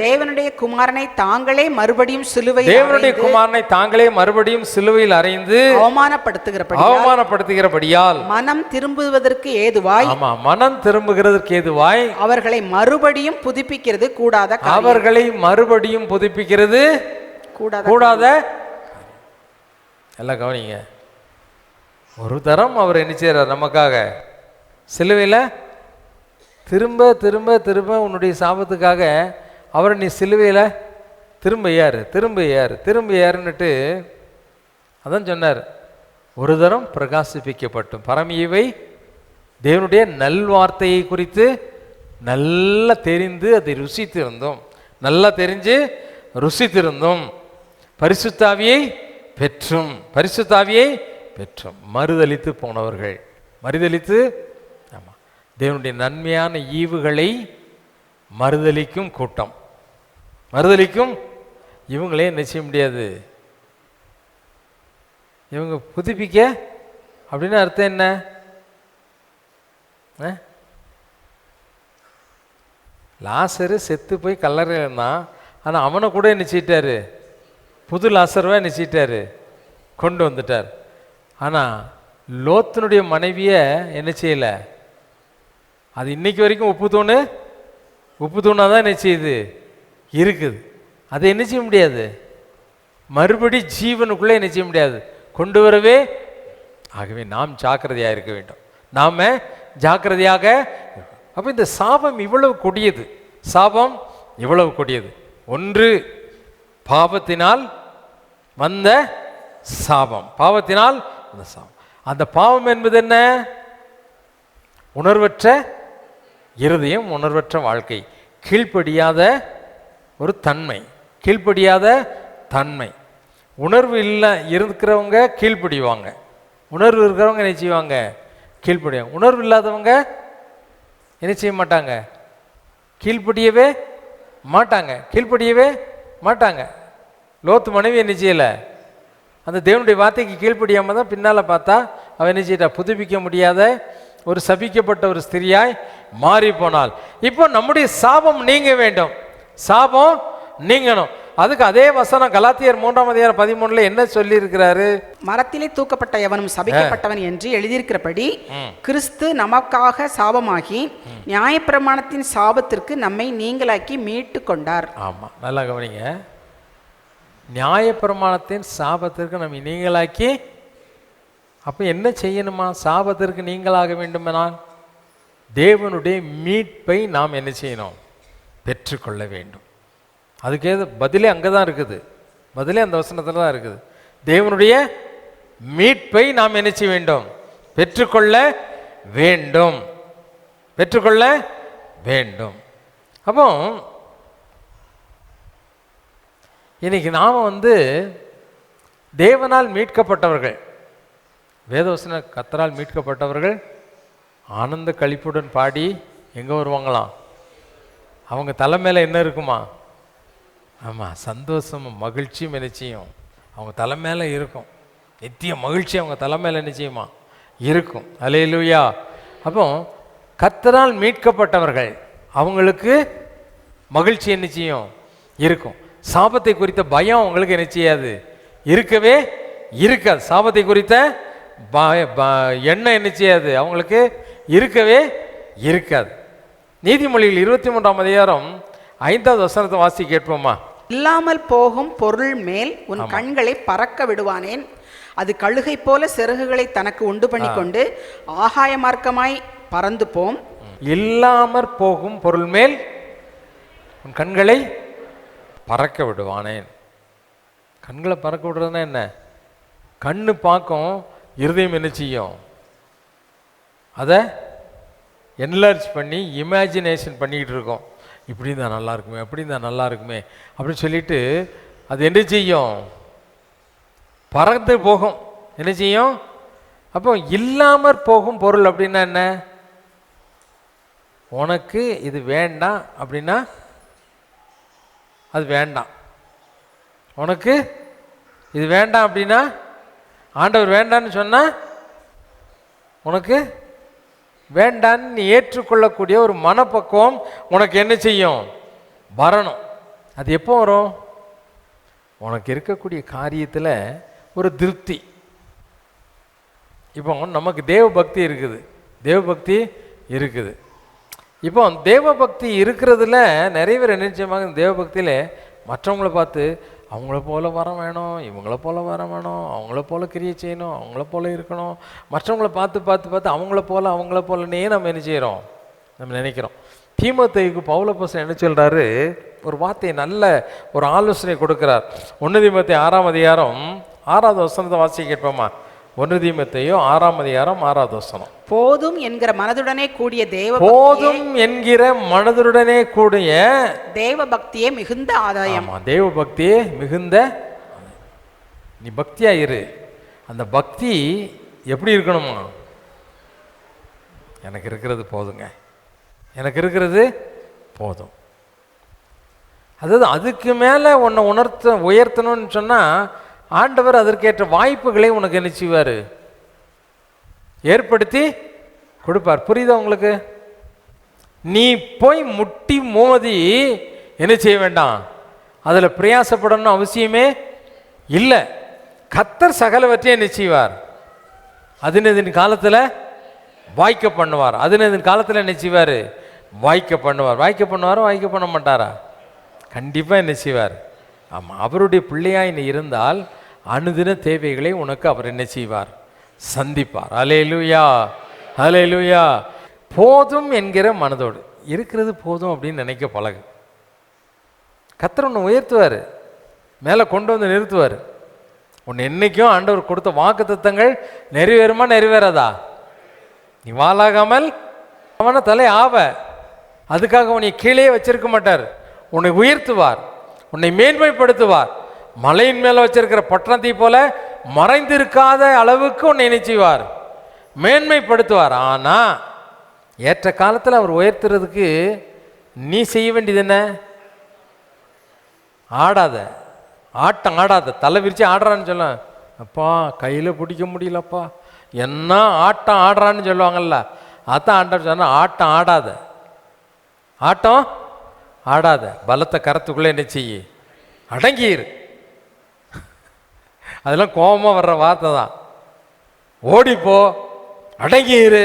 தேவனுடைய குமாரனை தாங்களே மறுபடியும் சிலுவையில் அறைந்து அவமானப்படுத்துகிறபடியால் மனம் திரும்புவதற்கு ஏதுவாய் அவர்களை மறுபடியும் புதுப்பிக்கிறது கூடாத. எல்லாம் கவனிங்க. ஒரு தரம் அவர் என்ன செய்யறார்? நமக்காக சிலுவையில் திரும்ப திரும்ப திரும்ப உன்னுடைய சாபத்துக்காக அவரை நீ சிலுவையில் திரும்ப ஏறுன்னுட்டு அதான் சொன்னார். ஒரு தரம் பிரகாசிப்பிக்கப்பட்டும் பரமீவை தேவனுடைய நல்வார்த்தையை குறித்து நல்லா தெரிந்து அதை ருசித்திருந்தோம் பரிசுத்தாவியை பெற்றும் மறுதலித்து போனவர்கள். ஆமாம், தேவனுடைய நன்மையான ஈவுகளை மறுதலிக்கும் கூட்டம். இவங்களே நிச்சய முடியாது. இவங்க புதுப்பிக்க அப்படின்னு அர்த்தம் என்ன? லாசரு செத்து போய் கல்லறையில் இருந்தான். ஆனால் அவனை கூட நிச்சயிட்டாரு, புது லாசருவா நிச்சயிட்டாரு, கொண்டு வந்துட்டார். ஆனால் லோத்தினுடைய மனைவியை என்ன செய்யலை? அது இன்னைக்கு வரைக்கும் உப்பு தூணாக தான் என்ன செய்யுது இருக்குது. அதை என்ன செய்ய முடியாது, மறுபடி ஜீவனுக்குள்ளே என்ன செய்ய முடியாது, கொண்டு வரவே. ஆகவே நாம் ஜாக்கிரதையாக இருக்க வேண்டும். நாம் ஜாக்கிரதையாக. அப்போ இந்த சாபம் இவ்வளவு கொடியது. ஒன்று பாவத்தினால் வந்த சாபம். அந்த பாவம் என்பது என்ன? உணர்வற்ற இருதயம், உணர்வற்ற வாழ்க்கை, கீழ்ப்படியாத ஒரு தன்மை. உணர்வு இல்லை இருக்கிறவங்க கீழ்ப்படிவாங்க, உணர்வு இருக்கிறவங்க என்ன செய்வாங்க? கீழ்ப்படிவாங்க. உணர்வு இல்லாதவங்க என்ன செய்ய மாட்டாங்க? கீழ்ப்படியவே மாட்டாங்க. லோத்து மனைவி என்ன செய்யலை? அந்த தேவனுடைய வார்த்தைக்கு கீழ்ப்படியாமல் தான் பின்னால் பார்த்தா அவன் என்ன செய்யட்டா? புதுப்பிக்க முடியாத ஒரு சபிக்கப்பட்ட ஒரு ஸ்திரியாய் மாறி போனாள். இப்போ நம்முடைய சாபம் நீங்க வேண்டும், சாபம் நீங்கணும். அதுக்கு அதே வசனம் கலாத்தியர் 3ஆம் அதிகாரம் 13 என்ன சொல்லி இருக்கிறாரு? மரத்திலே தூக்கப்பட்ட எவனும் சபிக்கப்பட்டவன் என்று எழுதியிருக்கிறபடி கிறிஸ்து நமக்காக சாபமாகி நியாயப்பிரமாணத்தின் சாபத்திற்கு நம்மை நீங்களாக்கி மீட்டு கொண்டார். ஆமா, நல்லா கவனிங்க. நியாயப்பிரமாணத்தின் சாபத்திற்கு நம்மை நீங்களாக்கி. அப்ப என்ன செய்யணுமா? சாபத்திற்கு நீங்களாக வேண்டுமெனால் தேவனுடைய மீட்பை நாம் என்ன செய்யணும்? பெற்றுக்கொள்ள வேண்டும். அதுக்கு பதிலே அங்கே தான் இருக்குது, பதிலே அந்த வசனத்தில் தான் இருக்குது. தேவனுடைய மீட்பை நாம் என்ன செய்ய வேண்டும்? பெற்றுக்கொள்ள வேண்டும். அப்போ இன்னைக்கு நாம் தேவனால் மீட்கப்பட்டவர்கள், வேதவசன கர்த்தரால் மீட்கப்பட்டவர்கள் ஆனந்த களிப்புடன் பாடி எங்கே வருவாங்களாம்? அவங்க தலை மேலே என்ன இருக்குமா? ஆமாம், சந்தோஷமும் மகிழ்ச்சியும் நிச்சயம் அவங்க தலை மேலே இருக்கும். நித்திய மகிழ்ச்சி அவங்க தலை மேலே நிச்சயமா இருக்கும். அல்லேலூயா. அப்போ கர்த்தரால் மீட்கப்பட்டவர்கள் அவங்களுக்கு மகிழ்ச்சி நிச்சயம் இருக்கும். சாபத்தை குறித்த பயம் அவங்களுக்கு என்ன செய்யாது? இருக்கவே இருக்காது. சாபத்தை குறித்த எண்ணம் என்ன செய்யாது? அவங்களுக்கு இருக்கவே இருக்காது. நீதிமொழிகள் 23ஆம் அதிகாரம் 5வது வசனத்தை வாசி கேட்போமா? இல்லாமல் போகும் பொருள் மேல் உன் கண்களை பறக்க விடுவானேன். அது கழுகை போல சிறகுகளை தனக்கு உண்டு பண்ணி கொண்டு ஆகாய மார்க்கமாய் பறந்து போம். இல்லாமற் போகும் பொருள் மேல் உன் கண்களை பறக்க விடுவானேன். கண்களை பறக்க விடுறதுன்னா என்ன? கண்ணு பார்க்கும், இருதயம் என்ன செய்யும்? அதை என்லார்ஜ் பண்ணி இமேஜினேஷன் பண்ணிக்கிட்டு இருக்கோம். இப்படி தான் நல்லா இருக்குமே, அப்படி தான் நல்லா இருக்குமே அப்படின்னு சொல்லிட்டு அது என்ன செய்யும்? பறந்து போகும். என்ன செய்யும்? அப்போ இல்லாமற் போகும் பொருள் அப்படின்னா என்ன? உனக்கு இது வேண்டாம் அப்படின்னா அது வேண்டாம். உனக்கு இது வேண்டாம் அப்படின்னா, ஆண்டவர் வேண்டான்னு சொன்னால் உனக்கு வேண்டான்னு நீ ஏற்றுக்கொள்ளக்கூடிய ஒரு மனப்பக்குவம் உனக்கு என்ன செய்யும்? வரணும். அது எப்போ வரும்? உனக்கு இருக்கக்கூடிய காரியத்தில் ஒரு திருப்தி. இப்போ நமக்கு தேவ பக்தி இருக்குது, தேவ பக்தி இருக்குது. இப்போ தேவ பக்தி இருக்கிறதுல நிறைய பேர் என்ன செய்வாங்க? தேவ பக்தியில் மற்றவங்கள பார்த்து அவங்கள போல வர வேணும், இவங்கள போல வர வேணும், அவங்கள போல கிரியை செய்யணும், அவங்கள போல இருக்கணும், மற்றவங்கள பார்த்து பார்த்து பார்த்து அவங்கள போலனே நம்ம என்ன செய்கிறோம்? நம்ம நினைக்கிறோம். தீமோத்தேயுக்கு பவுல் அப்போஸ்தலன் என்ன சொல்கிறாரு? ஒரு வார்த்தையை நல்ல ஒரு ஆலோசனை கொடுக்கிறார். 1 தீமோத்தேயு 6ஆம் அதிகாரம் 6வது வசனத்தை வாசி கேட்போமா? 1 தீமோத்தேயு 6ஆம் அதிகாரம் 6வது வசனம். போதும் என்கிற மனதுடனே கூடிய போதும் என்கிற மனதுடனே கூடிய தேவ பக்தியே மிகுந்த ஆதாயம். தேவ பக்தியே மிகுந்த. நீ பக்தியா இரு. அந்த பக்தி எப்படி இருக்கணுமா? எனக்கு இருக்கிறது போதுங்க, எனக்கு இருக்கிறது போதும். அதாவது அதுக்கு மேலே உன்னை உயர்த்தணும்னு சொன்னால் ஆண்டவர் அதற்கேற்ற வாய்ப்புகளை உனக்கு என்ன செய்வார்? ஏற்படுத்தி கொடுப்பார். புரியுதா உங்களுக்கு? நீ போய் முட்டி மோதி என்ன செய்ய வேண்டாம், அதில் பிரயாசப்படணும்னு அவசியமே இல்லை. கர்த்தர் சகலவற்றையும் என்ன செய்வார்? அதினதின் காலத்தில் வாய்க்க பண்ணுவார். அதினதின் காலத்தில் என்ன செய்வார்? வாய்க்க பண்ணுவார். வாய்க்க பண்ணுவாரோ வாய்க்க பண்ண மாட்டாரா? கண்டிப்பாக என்ன செய்வார்? ஆமாம், அவருடைய பிள்ளையாய் நீ இருந்தால் அனுதின தேவைகளை உனக்கு அவர் என்ன செய்வார்? சந்திப்பார். அல்லேலூயா, அல்லேலூயா. போதும் என்கிற மனதோடு இருக்கிறது போதும் அப்படின்னு நினைக்க பழகு. கர்த்தர் உன்னை உயர்த்துவார், மேலே கொண்டு வந்து நிறுத்துவார். உன்னை என்னைக்கும் ஆண்டவர் கொடுத்த வாக்குத்தத்தங்கள் நிறைவேறுமா நிறைவேறாதா? நீ வாளாகாமல் அவனை தலை ஆவ. அதுக்காக உன்னை கீழே வச்சிருக்க மாட்டார். உன்னை உயர்த்துவார், உன்னை மேன்மைப்படுத்துவார். மலையின் மேலே வச்சிருக்கிற பட்டணத்தை போல மறைந்திருக்காத அளவுக்கு உன்னை நினைச்சுவார், மேன்மைப்படுத்துவார். ஆனால் ஏற்ற காலத்தில் அவர் உயர்த்துறதுக்கு நீ செய்ய வேண்டியது என்ன? ஆடாத, ஆட்டம் ஆடாத. தலை விரிச்சு ஆடுறான்னு சொல்ல, அப்பா கையில் பிடிக்க முடியலப்பா, என்ன ஆட்டம் ஆடுறான்னு சொல்லுவாங்கல்ல, அதான் ஆண்டவர் சொன்னால் ஆட்டம் ஆடாத, ஆட்டம் ஆடாத. பலத்த கரத்துக்குள்ளே என்ன செய்ய? அடங்கியிரு. அதெல்லாம் கோபமாக வர்ற வார்த்தை தான். ஓடிப்போ, அடங்கியிரு,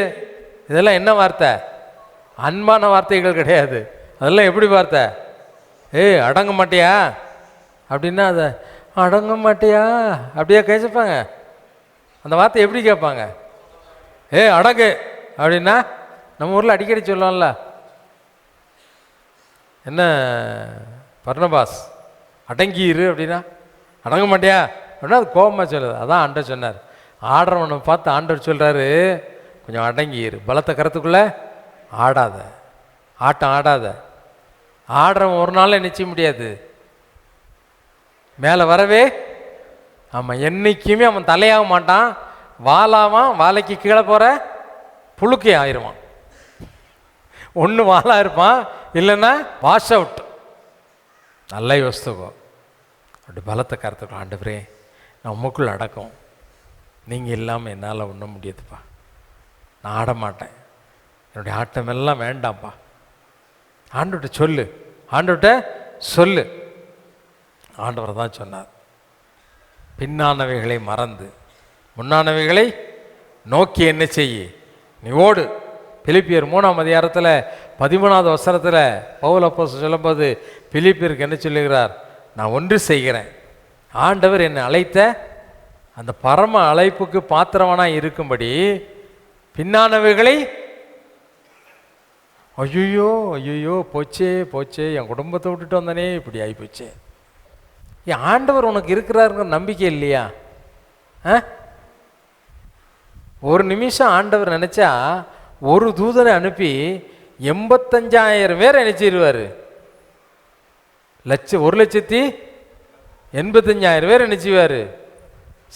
இதெல்லாம் என்ன வார்த்தை? அன்பான வார்த்தைகள் கிடையாது. அதெல்லாம் எப்படி வார்த்தை? ஏய் அடங்க மாட்டியா அப்படின்னா அதை அடங்க மாட்டியா அப்படியே கேட்பாங்க. அந்த வார்த்தை எப்படி கேட்பாங்க? அடங்கு அப்படின்னா நம்ம ஊரில் அடிக்கடி சொல்லலாம்ல, என்ன பர்னபாஸ் அடங்கியிரு அப்படின்னா அடங்க மாட்டியா அப்படின்னா அது கோபமாக சொல்லுது. அதான் ஆண்டவர் சொன்னார், ஆடுறவனை பார்த்து ஆண்டவர் சொல்கிறாரு, கொஞ்சம் அடங்கியிரு, பலத்த கருத்துக்குள்ளே ஆடாத, ஆட்டம் ஆடாத. ஆடுறவன் ஒரு நாள் நிச்சய முடியாது, மேலே வரவே. ஆமாம், என்றைக்குமே அவன் தலையாக மாட்டான், வாலாவான், வாழைக்கு கீழே போகிற புழுக்கே ஆயிடுவான். ஒன்று வாழா இருப்பான், இல்லைன்னா வாஷ் அவுட். நல்லா யோசித்துக்கோ. அப்படி பலத்தை கருத்துக்கோ, ஆண்டவரே நான் உமக்குள்ள அடக்கம், நீங்கள் இல்லாமல் என்னால் ஒன்றும் முடியாதுப்பா, நான் ஆட மாட்டேன், என்னுடைய ஆட்டமெல்லாம் வேண்டாம்ப்பா. ஆண்டவர்கிட்ட சொல்லு, ஆண்டவர்கிட்ட சொல்லு. ஆண்டவர் தான் சொன்னார், பின்னானவைகளை மறந்து முன்னானவைகளை நோக்கி என்ன செய்ய, நீ ஓடு. பிலிப்பியர் 3ஆம் அதிகாரத்தில் 13வது வசனத்தில் பவுல் அப்போஸ்தலன் சொல்லும்போது பிலிப்பியருக்கு என்ன சொல்லுகிறார்? நான் ஒன்று செய்கிறேன், ஆண்டவர் என்னை அழைத்த அந்த பரம அழைப்புக்கு பாத்திரவனாக இருக்கும்படி பின்னானவைகளை ஐயோ ஐயோ போச்சே போச்சே, என் குடும்பத்தை விட்டுட்டு வந்தனே, இப்படி ஆகிப்போச்சே. என் ஆண்டவர் உனக்கு இருக்கிறாருங்கிற நம்பிக்கை இல்லையா? ஒரு நிமிஷம் ஆண்டவர் நினச்சா ஒரு தூதனை அனுப்பி 85,000 பேரை நினைச்சிருவார். 1,85,000 பேர் நினைச்சுவார்.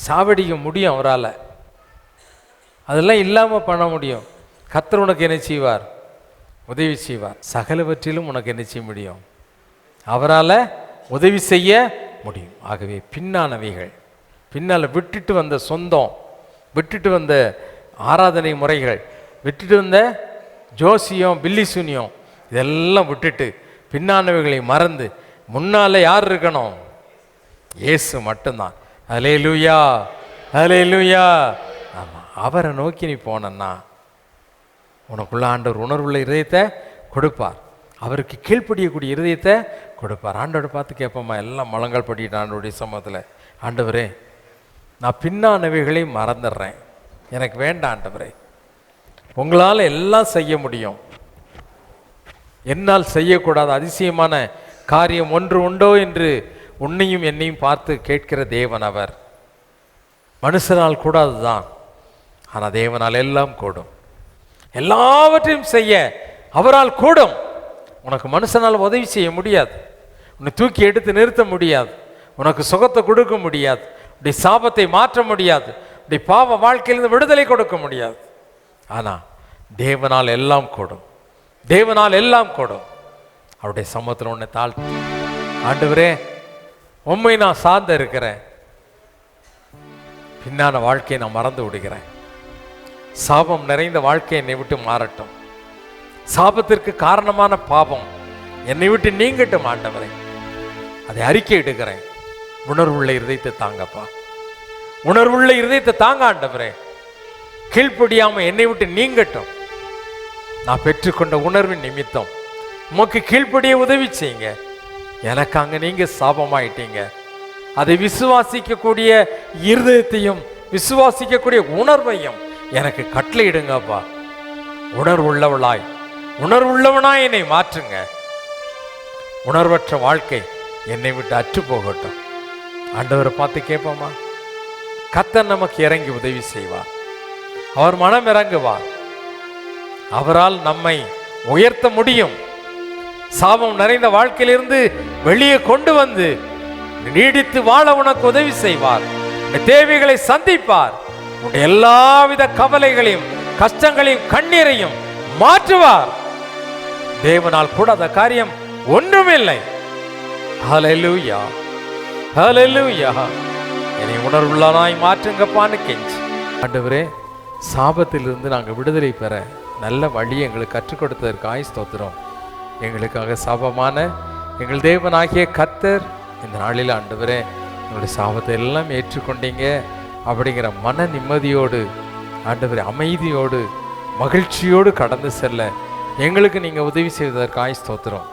சாவடிக்க முடியும் அவரால், அதெல்லாம் இல்லாமல் பண்ண முடியும். கர்த்தர் உனக்கு என்ன செய்வார்? உதவி செய்வார். சகலவற்றிலும் உனக்கு என்ன செய்ய முடியும்? அவரால் உதவி செய்ய முடியும். ஆகவே பின்னானவைகள், பின்னால் விட்டுட்டு வந்த சொந்தம், விட்டுட்டு வந்த ஆராதனை முறைகள், விட்டுட்டு வந்த ஜோசியம் பில்லி சூனியம், இதெல்லாம் விட்டுட்டு பின்னானவைகளை மறந்து முன்னால் யார் இருக்கணும்? இயேசு மட்டும்தான். ஹல்லேலூயா, ஹல்லேலூயா. ஆமாம், அவரை நோக்கி நீ போனன்னா உனக்குள்ள ஆண்டவர் உணர்வுள்ள இருதயத்தை கொடுப்பார். அவருக்கு கீழ்ப்படியக்கூடிய இருதயத்தை கொடுப்பார். ஆண்டவரை பார்த்து கேட்போம்மா, எல்லாம் முழங்கால் படிக்கிட்டு ஆண்டவருடைய சமூகத்தில், ஆண்டவரே நான் பின்னானவைகளை மறந்துடுறேன், எனக்கு வேண்டாம் ஆண்டவரே, உங்களால் எல்லாம் செய்ய முடியும், என்னால் செய்யக்கூடாத அதிசயமான காரியம் ஒன்று உண்டோ என்று உன்னையும் என்னையும் பார்த்து கேட்கிற தேவன் அவர். மனுஷனால் கூடாதுதான், ஆனால் தேவனால் எல்லாம் கூடும். எல்லாவற்றையும் செய்ய அவரால் கூடும். உனக்கு மனுஷனால் உதவி செய்ய முடியாது, உன்னை தூக்கி எடுத்து நிறுத்த முடியாது, உனக்கு சுகத்தை கொடுக்க முடியாது, உடைய சாபத்தை மாற்ற முடியாது, உடைய பாவ வாழ்க்கையிலிருந்து விடுதலை கொடுக்க முடியாது. ஆனால் தேவனால் எல்லாம் கூடும், தேவனால் எல்லாம் கூடும். அவருடைய சமூகத்தில் உன்னை தாழ்த்து, ஆண்டவரே உண்மை நான் சார்ந்து இருக்கிறேன், பின்னான வாழ்க்கையை நான் மறந்து விடுகிறேன், சாபம் நிறைந்த வாழ்க்கை என்னை விட்டு மாறட்டும், சாபத்திற்கு காரணமான பாவம் என்னை விட்டு நீங்கட்டும் ஆண்டவரே, அதை அறிக்கை எடுக்கிறேன். உணர்வுள்ள இருதயத்தை தாங்கப்பா, உணர்வுள்ள இருதயத்தை தாங்க ஆண்டவரே, கீழ்ப்படியாம என்னை விட்டு நீங்கட்டும். நான் பெற்றுக்கொண்ட உணர்வின் நிமித்தம் உமக்கு கீழ்ப்படிய உதவி செய்யுங்க. எனக்கு அங்க நீங்க சாபமாயிட்டீங்க, அதை விசுவாசிக்கக்கூடிய இருதயத்தையும் விசுவாசிக்கக்கூடிய உணர்வையும் எனக்கு கட்டளையிடுங்கப்பா. உணர்வுள்ளவளாய் உணர்வுள்ளவனாய் என்னை மாற்றுங்க. உணர்வற்ற வாழ்க்கை என்னை விட்டு அற்று போகட்டும். ஆண்டவரை பார்த்து கேட்போமா? கர்த்தர் நமக்கு இறங்கி உதவி செய்வார், அவர் மனம் இறங்குவார், அவரால் நம்மை உயர்த்த முடியும். சாபம் நிறைந்த வாழ்க்கையிலிருந்து வெளியே கொண்டு வந்து நீடித்து வாழ உனக்கு உதவி செய்வார். தேவைகளை சந்திப்பார், உன்னுடைய எல்லாவித கவலைகளையும் கஷ்டங்களையும் கண்ணீரையும் மாற்றுவார். தேவனால் கூடாத காரியம் ஒன்றுமில்லை. ஹல்லேலூயா, ஹல்லேலூயா. என்னை உணர்வுள்ளனாய் மாற்றுங்கப்பான்னு கெஞ்சி, ஆண்டவரே சாபத்திலிருந்து நாங்கள் விடுதலை பெற நல்ல வழியை எங்களுக்கு கற்றுக் கொடுத்ததற்காக ஸ்தோத்திரம். எங்களுக்காக சாபமான எங்கள் தேவனாகிய கர்த்தர் இந்த நாளில் ஆண்டவரே எங்களுடைய சாபத்தை எல்லாம் ஏற்றுக்கொண்டீங்க அப்படிங்கிற மன நிம்மதியோடு ஆண்டவரே அமைதியோடு மகிழ்ச்சியோடு கடந்து செல்ல எங்களுக்கு நீங்கள் உதவி செய்வதற்காக ஸ்தோத்திரம்.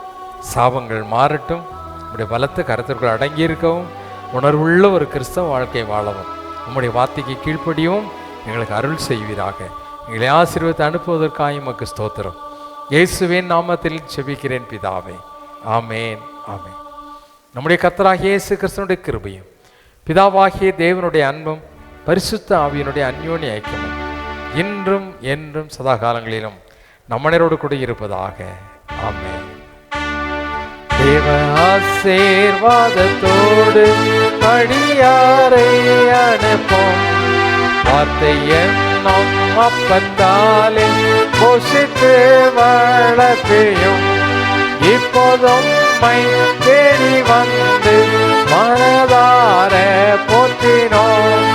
சாபங்கள் மாறட்டும், உங்களுடைய பலத்த கருத்திற்குள் அடங்கியிருக்கவும் உணர்வுள்ள ஒரு கிறிஸ்தவ வாழ்க்கை வாழவும் உம்முடைய வார்த்தைக்கு கீழ்ப்படியவும் எங்களுக்கு அருள் செய்வீராக. எங்களை ஆசீர்வாதத்தை அனுப்புவதற்காக உமக்கு ஸ்தோத்திரம். இயேசுவின் நாமத்தில் செபிக்கிறேன் பிதாவே, ஆமேன், ஆமேன். நம்முடைய கர்த்தராகிய இயேசு கிறிஸ்துவினுடைய கிருபையும் பிதாவாகிய தேவனுடைய அன்பும் பரிசுத்த ஆவியினுடைய அந்யோன்ய ஐக்கியமும் இன்றும் என்றும் சதா காலங்களிலும் நம்மனரோடு கூட இருப்பதாக. ஆமென். தேவ ஆசீர்வாதத்தோடு அடியாரை அனுப்பும், வார்த்தை என்னும் அப்பத்தாலே போஷித்து வளர்த்தியும் இப்போதும் தேடி வந்து மனதார போற்றினோம்.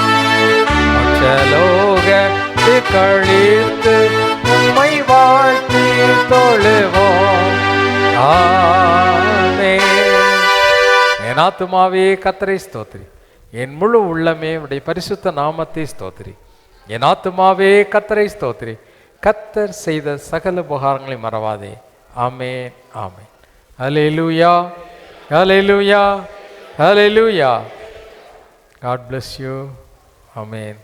லோகத்தை கழித்து உம்மை வாழ்த்தி தொழுவோம். என் ஆத்துமாவே கர்த்தரை ஸ்தோத்திரி, என் முழு உள்ளமே உடைய பரிசுத்த நாமத்தை ஸ்தோத்திரி. என் ஆத்துமாவே கர்த்தரை ஸ்தோத்திரி, கர்த்தர் செய்த சகல உபகாரங்களை மறவாதே. ஆமென், ஆமென். ஹல்லேலூயா, ஹல்லேலூயா, ஹல்லேலூயா. God bless you. Amen.